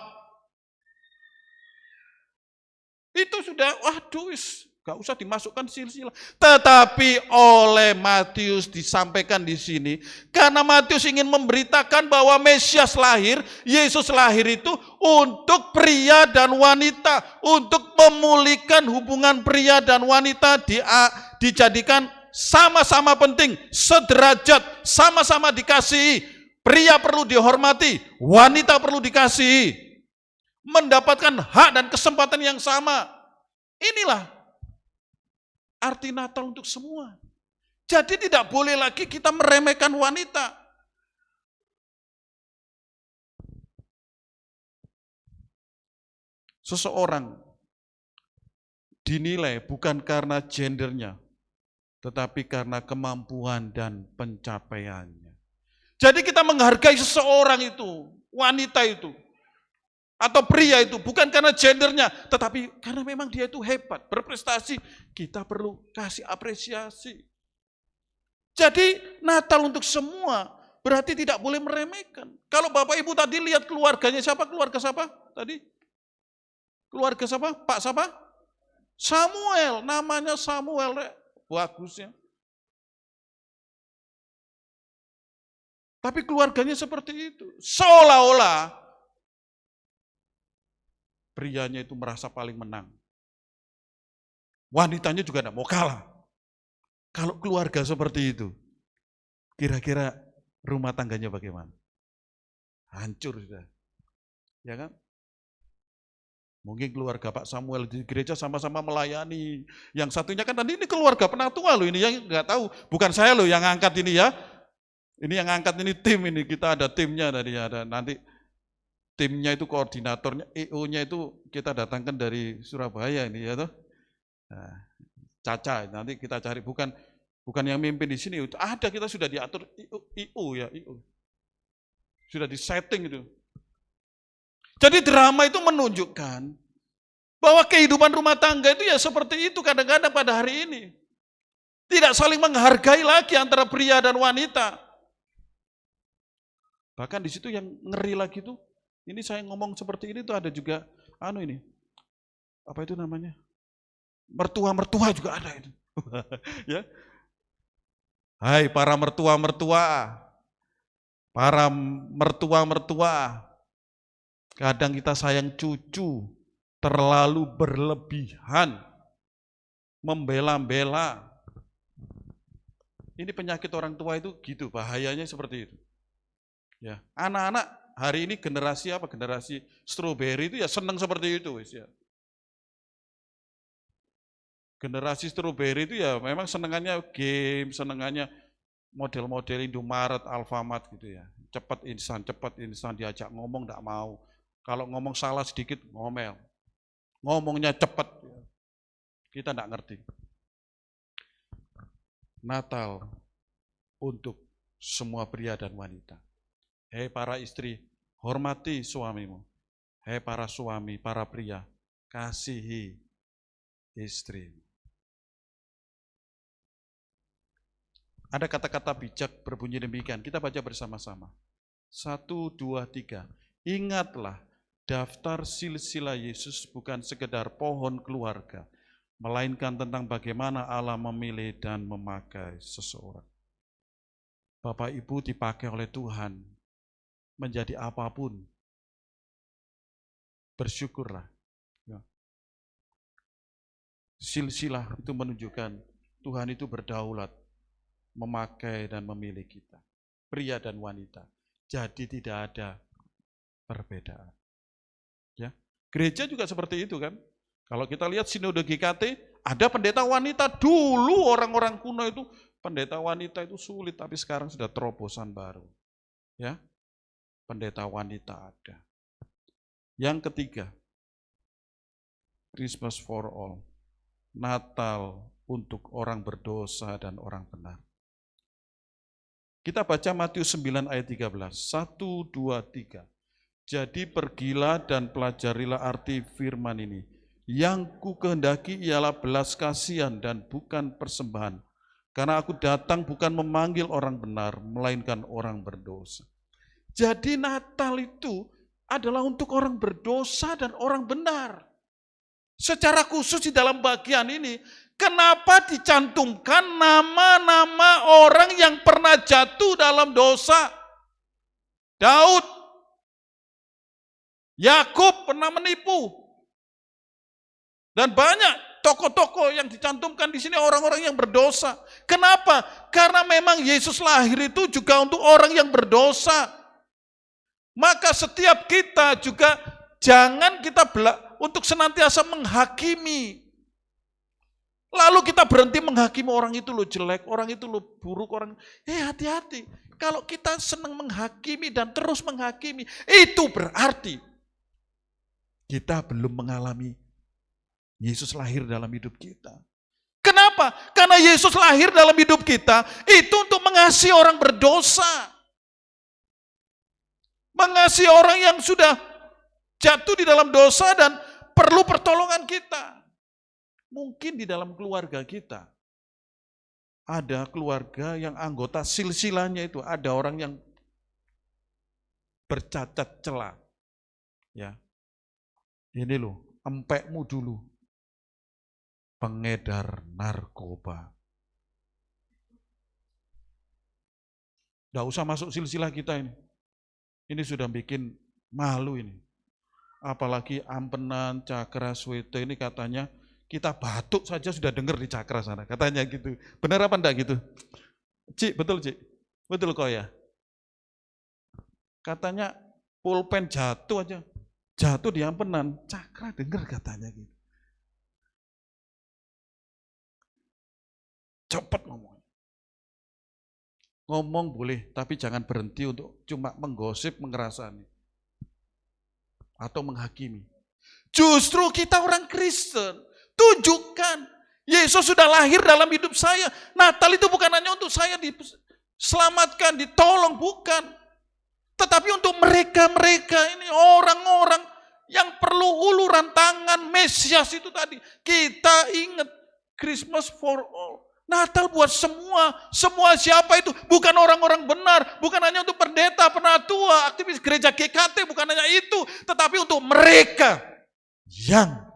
itu sudah, waduh, gak usah dimasukkan silsilah. Tetapi oleh Matius disampaikan di sini, karena Matius ingin memberitakan bahwa Mesias lahir, Yesus lahir itu untuk pria dan wanita, untuk memulihkan hubungan pria dan wanita, dijadikan sama-sama penting, sederajat, sama-sama dikasihi. Pria perlu dihormati, wanita perlu dikasihi, mendapatkan hak dan kesempatan yang sama. Inilah arti Natal untuk semua. Jadi tidak boleh lagi kita meremehkan wanita. Seseorang dinilai bukan karena gendernya, tetapi karena kemampuan dan pencapaiannya. Jadi kita menghargai seseorang itu, wanita itu, atau pria itu, bukan karena gendernya, tetapi karena memang dia itu hebat, berprestasi, kita perlu kasih apresiasi. Jadi Natal untuk semua, berarti tidak boleh meremehkan. Kalau Bapak Ibu tadi lihat keluarganya siapa? Keluarga siapa tadi? Keluarga siapa? Pak siapa? Samuel, namanya Samuel, bagusnya. Tapi keluarganya seperti itu. Seolah-olah prianya itu merasa paling menang. Wanitanya juga tidak mau kalah. Kalau keluarga seperti itu, kira-kira rumah tangganya bagaimana? Hancur sudah. Ya kan? Mungkin keluarga Pak Samuel di gereja sama-sama melayani. Yang satunya kan tadi ini keluarga penatua loh, ini yang nggak tahu. Bukan saya loh yang angkat ini ya. Ini yang angkat ini tim ini, kita ada timnya tadi, ada nanti timnya itu koordinatornya, EO-nya itu kita datangkan dari Surabaya ini ya toh. Nah, Caca, nanti kita cari bukan yang mimpin di sini. Ada, kita sudah diatur IO ya, IO. Sudah disetting itu. Jadi drama itu menunjukkan bahwa kehidupan rumah tangga itu ya seperti itu kadang-kadang pada hari ini. Tidak saling menghargai lagi antara pria dan wanita. Bahkan di situ yang ngeri lagi tuh, ini saya ngomong seperti ini tuh ada juga, ini, apa itu namanya? Mertua-mertua juga ada itu. Ya. Hai para mertua-mertua, kadang kita sayang cucu, terlalu berlebihan, membela-bela. Ini penyakit orang tua itu gitu, bahayanya seperti itu. Ya, anak-anak hari ini generasi apa? Generasi stroberi itu ya senang seperti itu, ya. Generasi stroberi itu ya memang senengannya game, senengannya model-model Indomaret, Alfamart gitu ya. Cepat instan diajak ngomong enggak mau. Kalau ngomong salah sedikit ngomel. Ngomongnya cepat. Kita enggak ngerti. Natal untuk semua pria dan wanita. Hei para istri, hormati suamimu. Hei para suami, para pria, kasihi istri. Ada kata-kata bijak berbunyi demikian. Kita baca bersama-sama. 1, 2, 3. Ingatlah, daftar silsilah Yesus bukan sekedar pohon keluarga, melainkan tentang bagaimana Allah memilih dan memakai seseorang. Bapak Ibu dipakai oleh Tuhan menjadi apapun. Bersyukurlah. Silsilah itu menunjukkan Tuhan itu berdaulat, memakai dan memilih kita, pria dan wanita. Jadi tidak ada perbedaan. Ya, gereja juga seperti itu kan. Kalau kita lihat sinode GKT, ada pendeta wanita. Dulu orang-orang kuno itu pendeta wanita itu sulit, tapi sekarang sudah terobosan baru. Ya, pendeta wanita ada. Yang ketiga, Christmas for all, Natal untuk orang berdosa dan orang benar. Kita baca Matius 9 ayat 13, 1, 2, 3. Jadi pergilah dan pelajarilah arti firman ini. Yang ku kehendaki ialah belas kasihan dan bukan persembahan. Karena aku datang bukan memanggil orang benar, melainkan orang berdosa. Jadi Natal itu adalah untuk orang berdosa dan orang benar. Secara khusus di dalam bagian ini, kenapa dicantumkan nama-nama orang yang pernah jatuh dalam dosa? Daud, Yakub pernah menipu. Dan banyak tokoh-tokoh yang dicantumkan di sini orang-orang yang berdosa. Kenapa? Karena memang Yesus lahir itu juga untuk orang yang berdosa. Maka setiap kita juga jangan kita untuk senantiasa menghakimi. Lalu kita berhenti menghakimi orang itu lo jelek, orang itu lo buruk, hati-hati. Kalau kita senang menghakimi dan terus menghakimi, itu berarti kita belum mengalami Yesus lahir dalam hidup kita. Kenapa? Karena Yesus lahir dalam hidup kita itu untuk mengasihi orang berdosa. Mengasihi orang yang sudah jatuh di dalam dosa dan perlu pertolongan kita. Mungkin di dalam keluarga kita ada keluarga yang anggota silsilahnya itu ada orang yang bercacat celah. Ya. Ini loh, empekmu dulu pengedar narkoba. Nggak usah masuk silsilah kita ini. Ini sudah bikin malu ini. Apalagi Ampenan, Cakra, Swete ini katanya kita batuk saja sudah dengar di Cakra sana. Katanya gitu. Benar apa enggak gitu? Cik, betul Cik? Betul kok ya? Katanya pulpen jatuh aja. Jatuh di Ampenan. Cakra dengar katanya gitu. Cepat ngomong. Ngomong boleh, tapi jangan berhenti untuk cuma menggosip, mengerasani. Atau menghakimi. Justru kita orang Kristen, tunjukkan Yesus sudah lahir dalam hidup saya. Natal itu bukan hanya untuk saya diselamatkan, ditolong, bukan. Tetapi untuk mereka-mereka ini orang-orang yang perlu uluran tangan Mesias itu tadi. Kita ingat Christmas for all. Natal buat semua. Semua siapa itu? Bukan orang-orang benar. Bukan hanya untuk pendeta, penatua, aktivis gereja GKT. Bukan hanya itu. Tetapi untuk mereka yang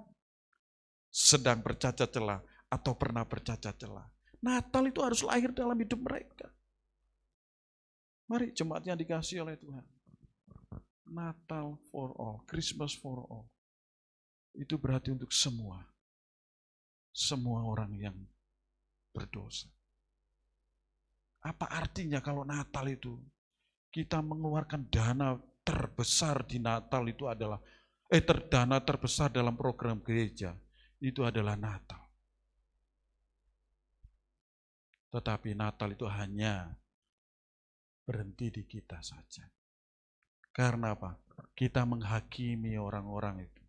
sedang bercacat celah atau pernah bercacat celah. Natal itu harus lahir dalam hidup mereka. Mari jemaatnya dikasih oleh Tuhan. Natal for all, Christmas for all. Itu berarti untuk semua. Semua orang yang berdosa. Apa artinya kalau Natal itu kita mengeluarkan dana terbesar di Natal itu adalah dana terbesar dalam program gereja itu adalah Natal. Tetapi Natal itu hanya berhenti di kita saja. Karena apa? Kita menghakimi orang-orang itu.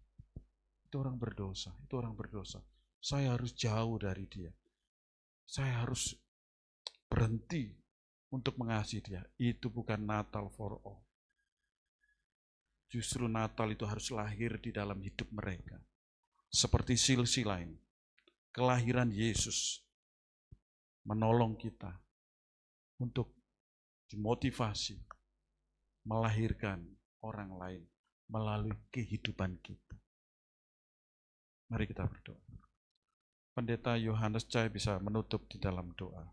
Itu orang berdosa, itu orang berdosa. Saya harus jauh dari dia. Saya harus berhenti untuk mengasihi dia. Itu bukan Natal for all. Justru Natal itu harus lahir di dalam hidup mereka. Seperti silsilah ini. Kelahiran Yesus menolong kita untuk dimotivasi melahirkan orang lain melalui kehidupan kita. Mari kita berdoa. Pendeta Yohanes Cai bisa menutup di dalam doa.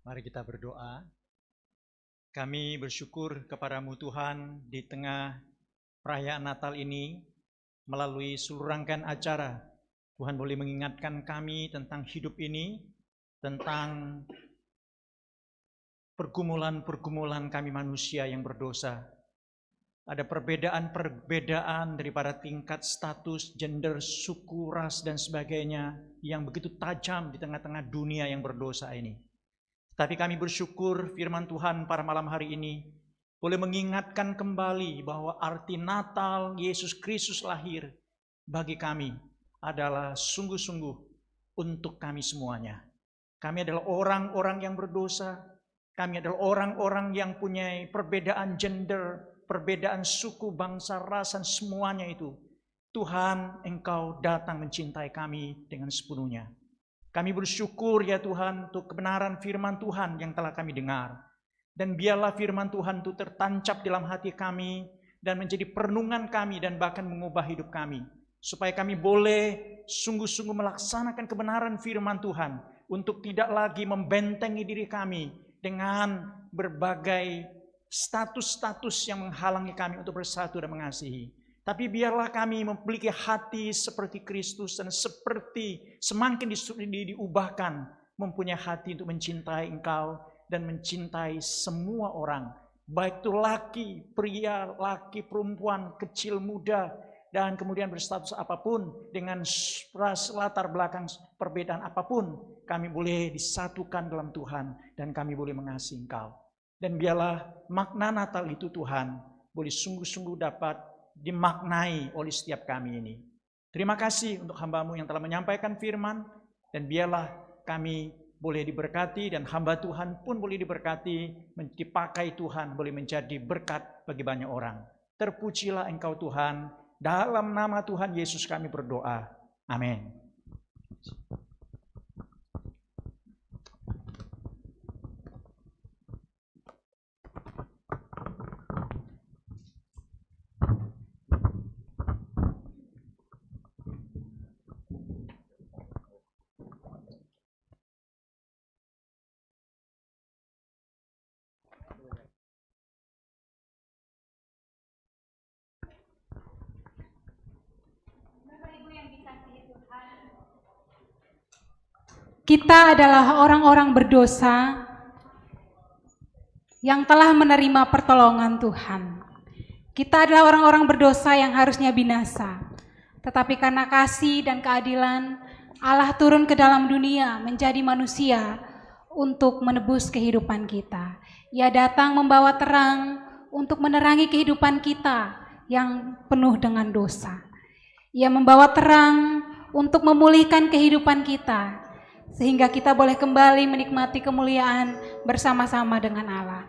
Mari kita berdoa. Kami bersyukur kepadamu Tuhan di tengah perayaan Natal ini melalui seluruh rangkaian acara. Tuhan boleh mengingatkan kami tentang hidup ini, tentang pergumulan-pergumulan kami manusia yang berdosa. Ada perbedaan-perbedaan daripada tingkat status, gender, suku, ras, dan sebagainya yang begitu tajam di tengah-tengah dunia yang berdosa ini. Tapi kami bersyukur firman Tuhan pada malam hari ini boleh mengingatkan kembali bahwa arti Natal Yesus Kristus lahir bagi kami adalah sungguh-sungguh untuk kami semuanya. Kami adalah orang-orang yang berdosa, kami adalah orang-orang yang punya perbedaan gender, perbedaan suku, bangsa, ras, dan semuanya itu. Tuhan, Engkau datang mencintai kami dengan sepenuhnya. Kami bersyukur ya Tuhan untuk kebenaran firman Tuhan yang telah kami dengar. Dan biarlah firman Tuhan itu tertancap dalam hati kami dan menjadi perenungan kami dan bahkan mengubah hidup kami. Supaya kami boleh sungguh-sungguh melaksanakan kebenaran firman Tuhan untuk tidak lagi membentengi diri kami dengan berbagai status-status yang menghalangi kami untuk bersatu dan mengasihi. Tapi biarlah kami memiliki hati seperti Kristus dan seperti semakin diubahkan mempunyai hati untuk mencintai Engkau dan mencintai semua orang. Baik itu laki, pria, laki, perempuan, kecil, muda, dan kemudian berstatus apapun dengan ras, latar belakang perbedaan apapun, kami boleh disatukan dalam Tuhan dan kami boleh mengasihi Engkau. Dan biarlah makna Natal itu Tuhan boleh sungguh-sungguh dapat dimaknai oleh setiap kami ini. Terima kasih untuk hamba-Mu yang telah menyampaikan firman, dan biarlah kami boleh diberkati dan hamba Tuhan pun boleh diberkati, dipakai Tuhan boleh menjadi berkat bagi banyak orang. Terpujilah Engkau Tuhan. Dalam nama Tuhan Yesus kami berdoa. Amin. Kita adalah orang-orang berdosa yang telah menerima pertolongan Tuhan. Kita adalah orang-orang berdosa yang harusnya binasa. Tetapi karena kasih dan keadilan, Allah turun ke dalam dunia menjadi manusia untuk menebus kehidupan kita. Ia datang membawa terang untuk menerangi kehidupan kita yang penuh dengan dosa. Ia membawa terang untuk memulihkan kehidupan kita sehingga kita boleh kembali menikmati kemuliaan bersama-sama dengan Allah.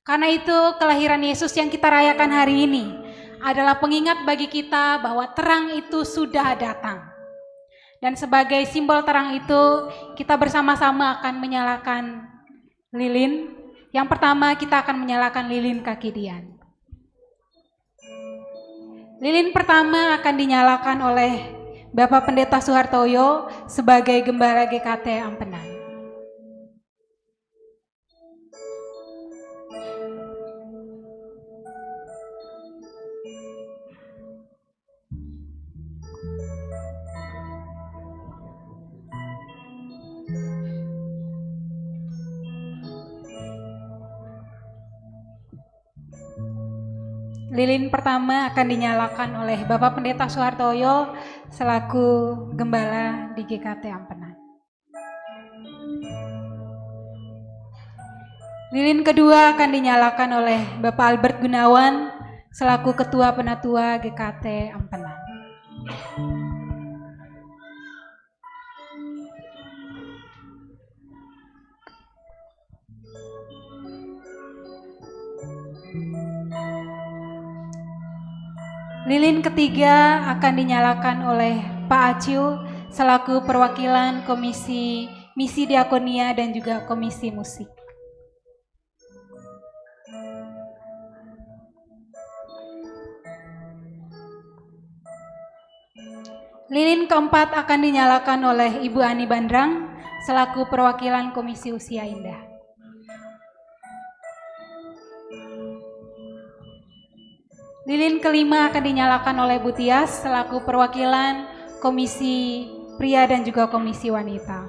Karena itu kelahiran Yesus yang kita rayakan hari ini adalah pengingat bagi kita bahwa terang itu sudah datang. Dan sebagai simbol terang itu, kita bersama-sama akan menyalakan lilin. Yang pertama kita akan menyalakan lilin kaki Dian. Lilin pertama akan dinyalakan oleh Bapak Pendeta Suhartoyo sebagai Gembala GKT Ampenan. Lilin pertama akan dinyalakan oleh Bapak Pendeta Suhartoyo selaku Gembala di GKT Ampenan. Lilin kedua akan dinyalakan oleh Bapak Albert Gunawan selaku Ketua Penatua GKT Ampenan. Lilin ketiga akan dinyalakan oleh Pak Aciu selaku perwakilan Komisi Misi Diakonia dan juga Komisi Musik. Lilin keempat akan dinyalakan oleh Ibu Ani Bandrang selaku perwakilan Komisi Usia Indah. Lilin kelima akan dinyalakan oleh Bu Tias selaku perwakilan Komisi Pria dan juga Komisi Wanita.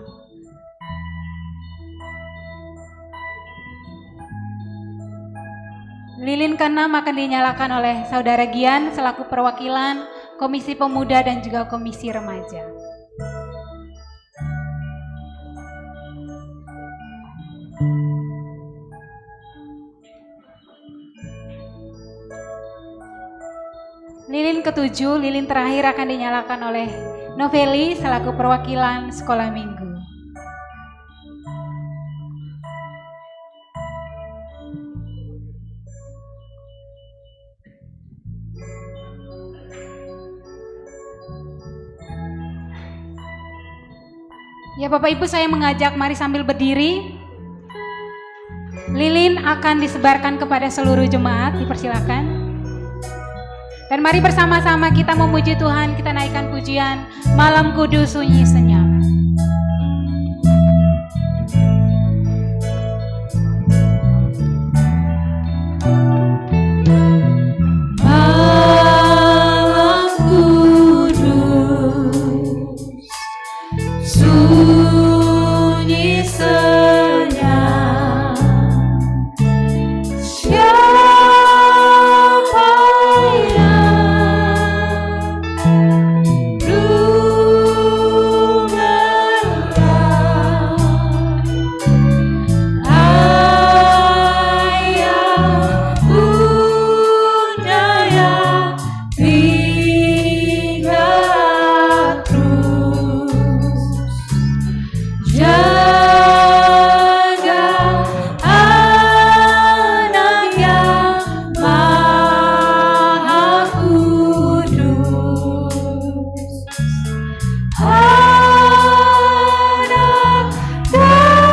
Lilin keenam akan dinyalakan oleh Saudara Gian selaku perwakilan Komisi Pemuda dan juga Komisi Remaja. Lilin ketujuh, lilin terakhir akan dinyalakan oleh Noveli selaku perwakilan Sekolah Minggu. Ya Bapak Ibu, saya mengajak mari sambil berdiri. Lilin akan disebarkan kepada seluruh jemaat, dipersilakan. Dan mari bersama-sama kita memuji Tuhan, kita naikkan pujian Malam Kudus Sunyi Senyap. Malam kudus sunyi senyap, siapa yang ayah bunda yang ingat terus jaga anak yang maha kudus, anak dalam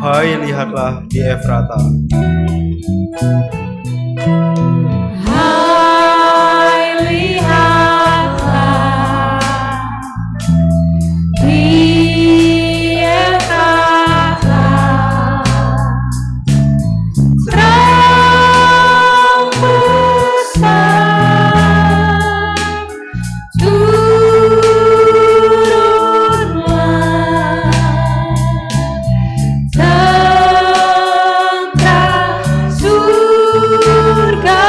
Hai, lihatlah di Efrata. Hai, lihatlah di Efrata, terang besar turunlah, tentang surga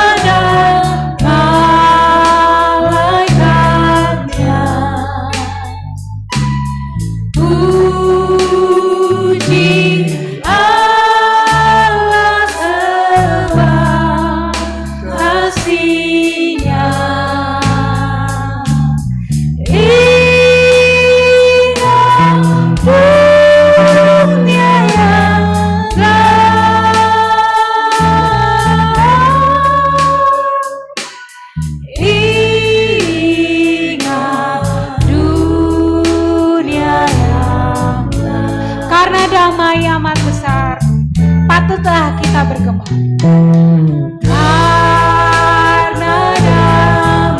Karena damai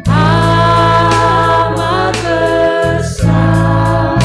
amat besar,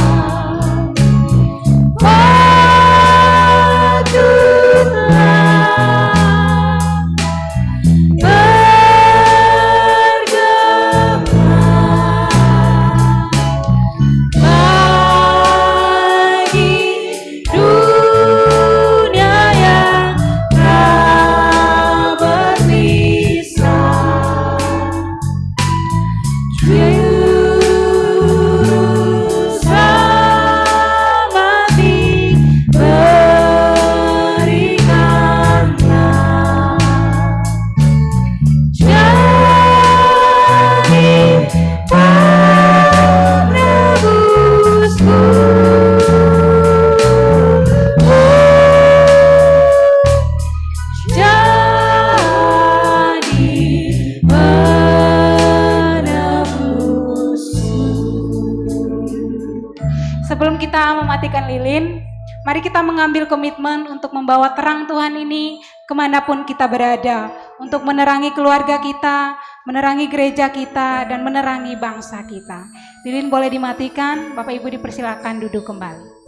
Sebelum kita mematikan lilin, mari kita mengambil komitmen untuk membawa terang Tuhan ini kemanapun kita berada, untuk menerangi keluarga kita, menerangi gereja kita, dan menerangi bangsa kita. Lilin boleh dimatikan, Bapak Ibu dipersilakan duduk kembali.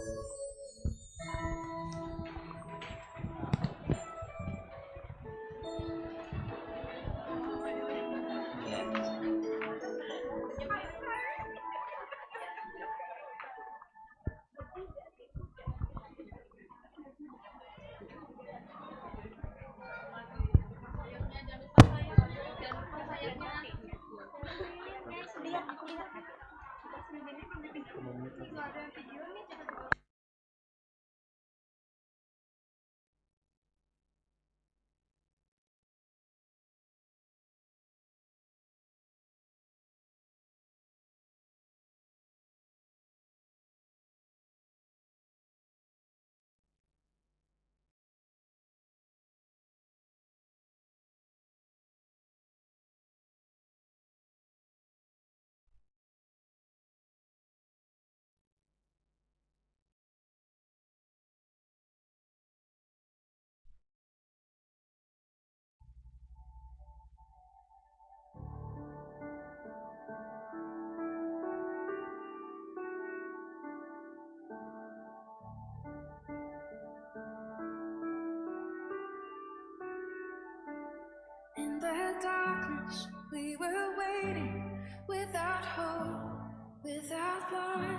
In the darkness, we were waiting without hope, without light,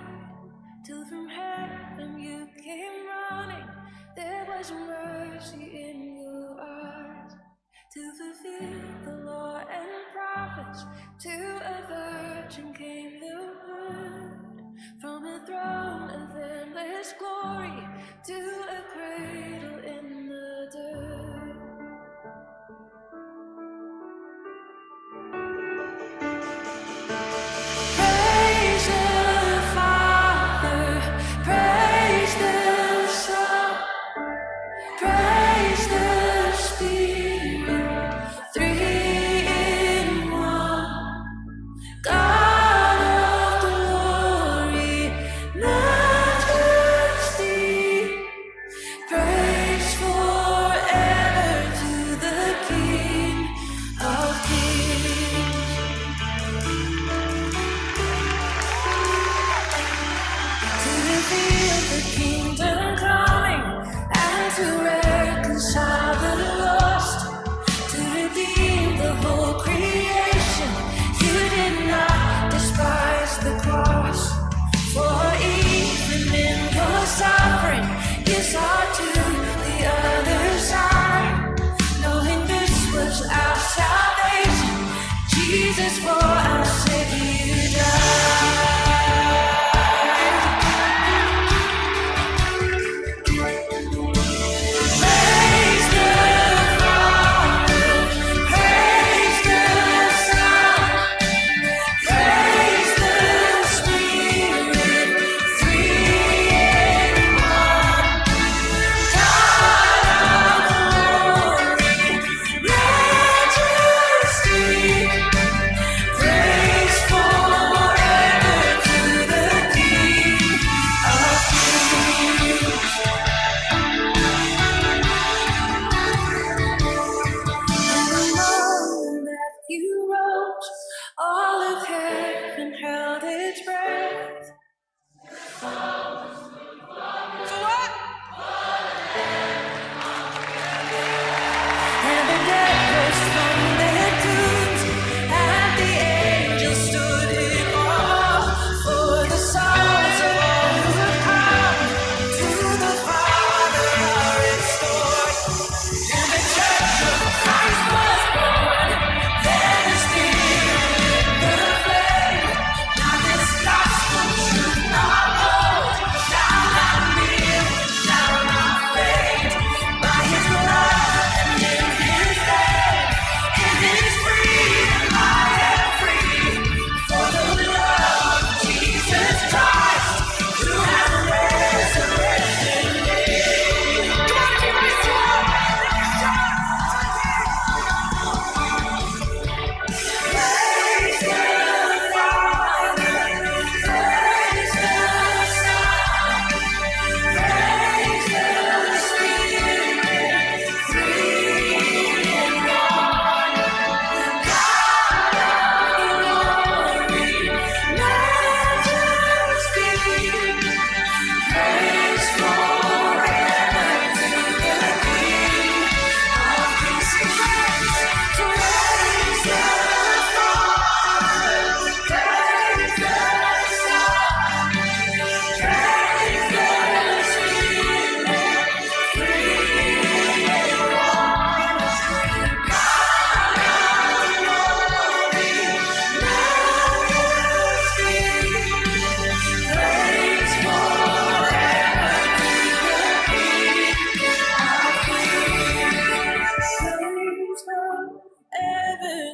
till from heaven you came running. There was mercy in your eyes to fulfill the law and prophets. To a virgin came the word, from a throne of endless glory to a cradle in the dirt. Praise the Father, praise the Son, praise the Spirit, three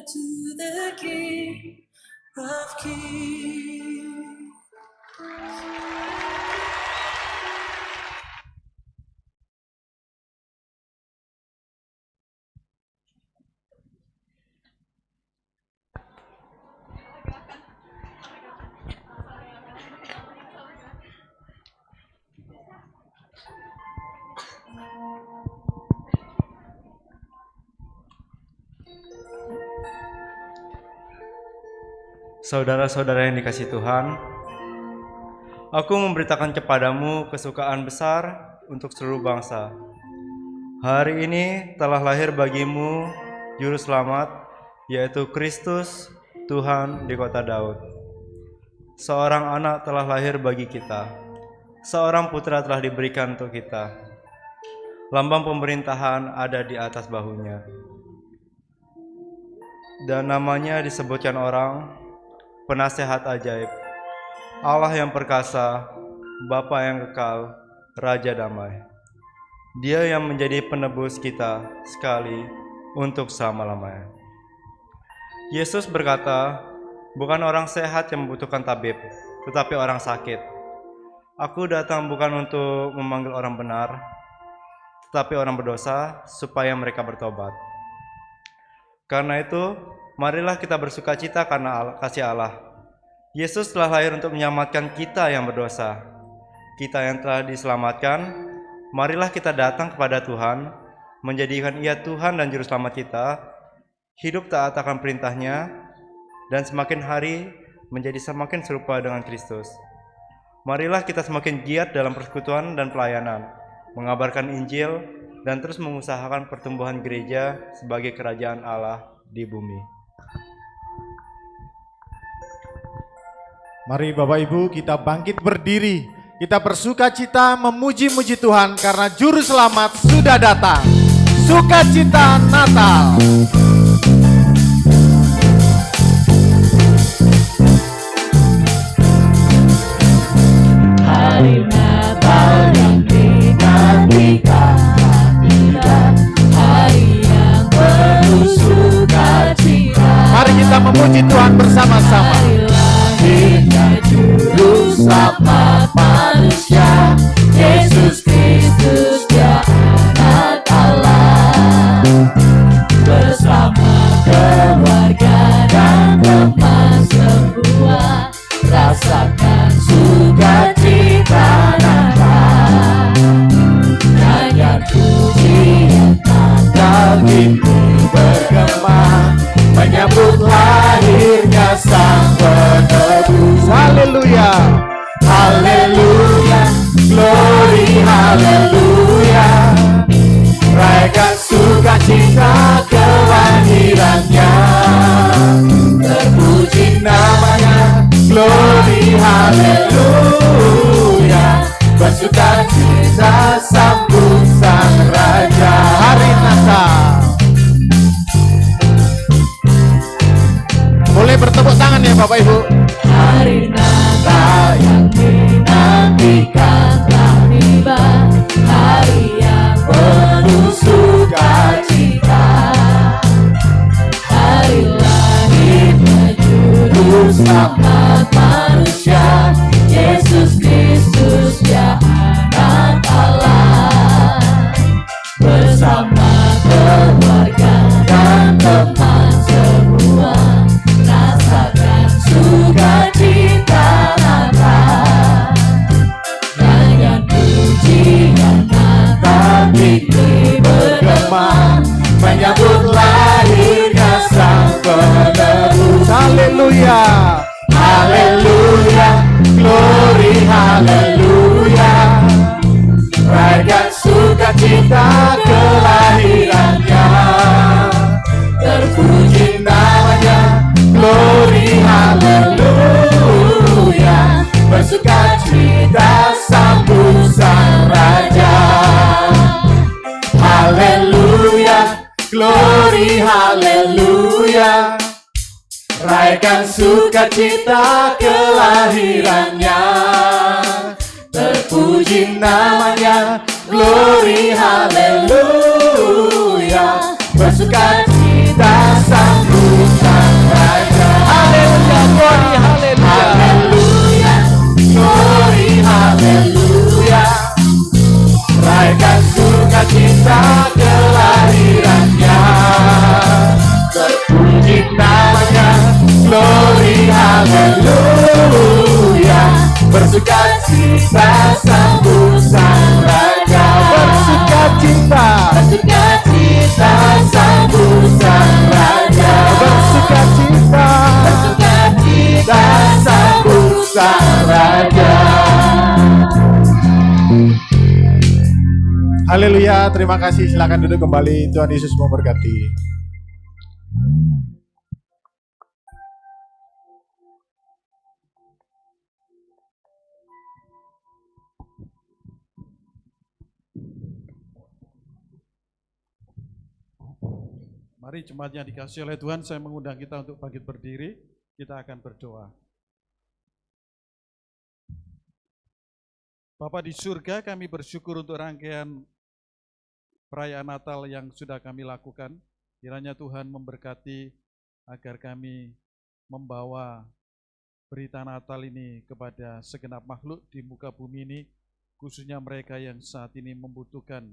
to the King of Kings. Saudara-saudara yang dikasihi Tuhan, aku memberitakan kepadamu kesukaan besar untuk seluruh bangsa. Hari ini telah lahir bagimu Juru Selamat, yaitu Kristus Tuhan di kota Daud. Seorang anak telah lahir bagi kita, seorang putra telah diberikan untuk kita. Lambang pemerintahan ada di atas bahunya, dan namanya disebutkan orang Penasehat ajaib, Allah yang perkasa, Bapa yang kekal, Raja damai. Dia yang menjadi penebus kita sekali untuk selama-lamanya. Yesus berkata, bukan orang sehat yang membutuhkan tabib, tetapi orang sakit. Aku datang bukan untuk memanggil orang benar, tetapi orang berdosa supaya mereka bertobat. Karena itu, marilah kita bersukacita karena kasih Allah. Yesus telah lahir untuk menyelamatkan kita yang berdosa. Kita yang telah diselamatkan, marilah kita datang kepada Tuhan, menjadikan Ia Tuhan dan Juru Selamat kita, hidup taat akan perintahnya, dan semakin hari menjadi semakin serupa dengan Kristus. Marilah kita semakin giat dalam persekutuan dan pelayanan, mengabarkan Injil, dan terus mengusahakan pertumbuhan gereja sebagai kerajaan Allah di bumi. Mari Bapak Ibu kita bangkit berdiri. Kita bersukacita memuji-muji Tuhan karena Juru Selamat sudah datang. Sukacita Natal. Hari Natal yang dinantikan tiba, hari yang penuh sukacita. Mari kita memuji Tuhan bersama-sama. Lahirnya Juru Selamat manusia, Yesus Kristus Dia Anak Allah. Bersama keluarga dan teman semua, rasakan sukacita Natal. Nyanyian pujian Natal itu bergema, menyambut lahirnya Sang Penebus. Haleluya, haleluya, glory haleluya. Rayakan sukacita kelahirannya, terpuji namanya, glory haleluya. Bersukacita sambut Sang Raja. Hari Natal. Boleh bertepuk tangan ya Bapak Ibu. Hari Natal yang dinantikan telah tiba, hari yang penuh sukacita. Hari lahirnya Juru Selamat manusia, Yesus Kristus Dia Anak Allah. Bersama keluarga dan teman semua, rasakan sukacita Natal. Nyanyian pujian Natal itu bergema, menyambut lahirnya Sang Penebus. Haleluya, haleluya, glory haleluya. Rayakan sukacita kelahirannya, terpuji namanya, glory haleluya. Bersukacita sambut Sang Raja. Haleluya, glory haleluya. Rayakan sukacita kelahirannya, terpuji namanya, glory haleluya. Bersukacita sambut bersukacita sambut sang raja. Bersukacita, bersukacita sambut sang raja. bersukacita, bersukacita sambut sang raja. Haleluya, terima kasih. Silakan duduk kembali. Tuhan Yesus memberkati. Mari jemaat yang dikasihi oleh Tuhan, saya mengundang kita untuk bangkit berdiri, kita akan berdoa. Bapa di surga, kami bersyukur untuk rangkaian perayaan Natal yang sudah kami lakukan. Kiranya Tuhan memberkati agar kami membawa berita Natal ini kepada segenap makhluk di muka bumi ini, khususnya mereka yang saat ini membutuhkan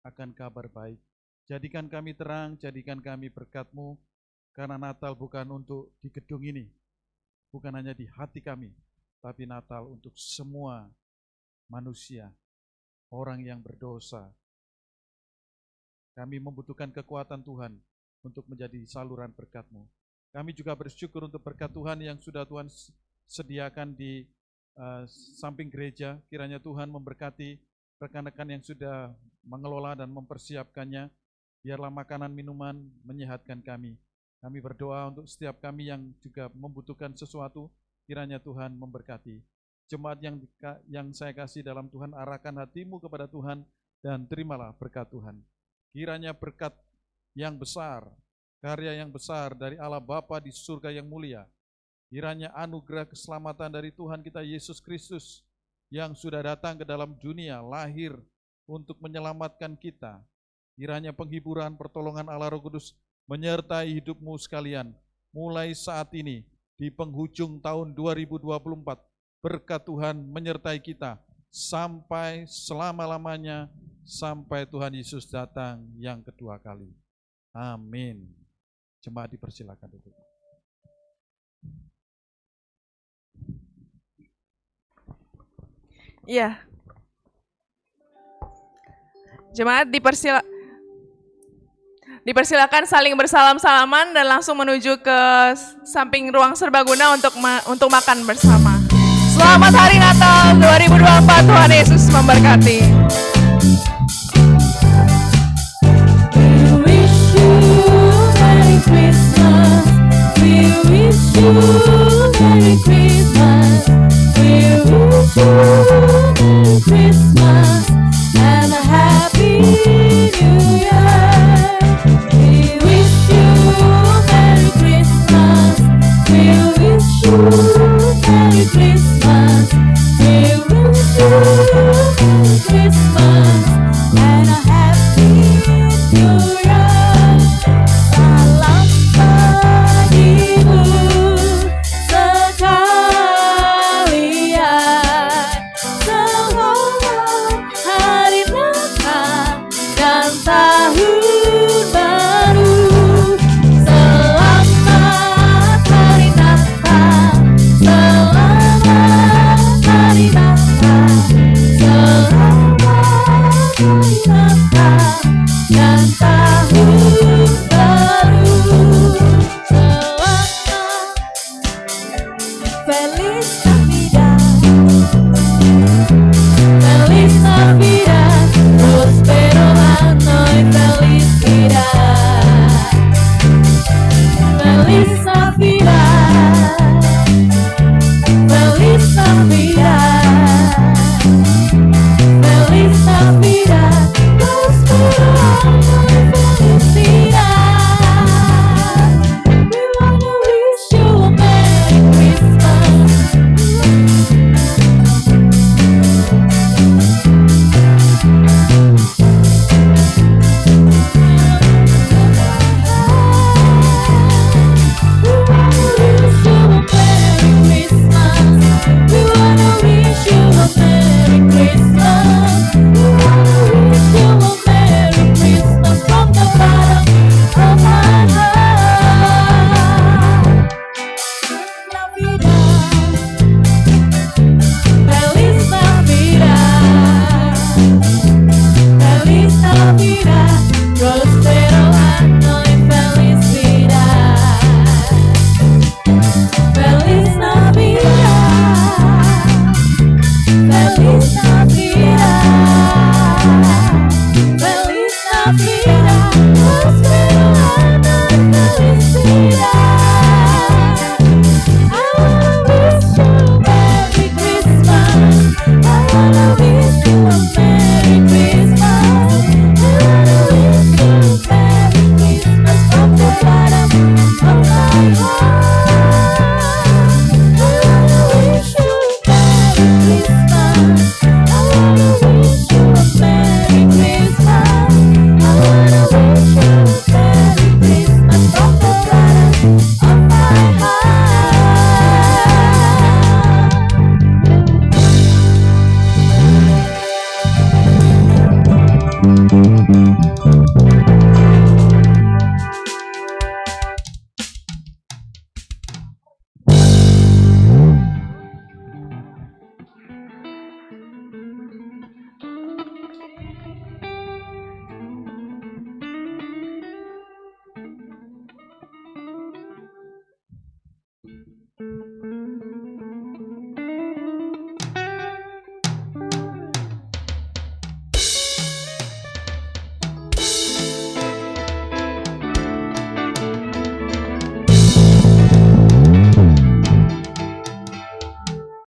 akan kabar baik. Jadikan kami terang, jadikan kami berkat-Mu, karena Natal bukan untuk di gedung ini, bukan hanya di hati kami, tapi Natal untuk semua manusia, orang yang berdosa. Kami membutuhkan kekuatan Tuhan untuk menjadi saluran berkat-Mu. Kami juga bersyukur untuk berkat Tuhan yang sudah Tuhan sediakan di samping gereja. Kiranya Tuhan memberkati rekan-rekan yang sudah mengelola dan mempersiapkannya. Biarlah makanan minuman menyehatkan kami. Kami berdoa untuk setiap kami yang juga membutuhkan sesuatu, kiranya Tuhan memberkati. Jemaat yang saya kasih dalam Tuhan, arahkan hatimu kepada Tuhan dan terimalah berkat Tuhan. Kiranya berkat yang besar, karya yang besar dari Allah Bapa di surga yang mulia, kiranya anugerah keselamatan dari Tuhan kita Yesus Kristus yang sudah datang ke dalam dunia, lahir untuk menyelamatkan kita. Kiranya penghiburan pertolongan Allah Roh Kudus menyertai hidupmu sekalian, mulai saat ini di penghujung tahun 2024. Berkat Tuhan menyertai kita sampai selama-lamanya, sampai Tuhan Yesus datang yang kedua kali. Amin. Jemaat dipersilakan duduk. Iya. Jemaat dipersilakan saling bersalam-salaman dan langsung menuju ke samping ruang serbaguna untuk makan bersama. Selamat Hari Natal 2024, Tuhan Yesus memberkati. We wish you Merry Christmas. We wish you Merry Christmas. We wish you Merry Christmas and a Happy New Year. We wish you Merry Christmas. We wish you Merry Christmas. We wish you Merry Christmas and a Happy New Year. Salam bagimu sekalian. Selamat Hari Natal dan Tahun Baru. Selamat Hari Natal. Selamat Hari Natal. Selamat Hari Natal dan Tahun Baru. Selamat Feliz Navidad. Feliz Navidad, prospero año y felicidad. Feliz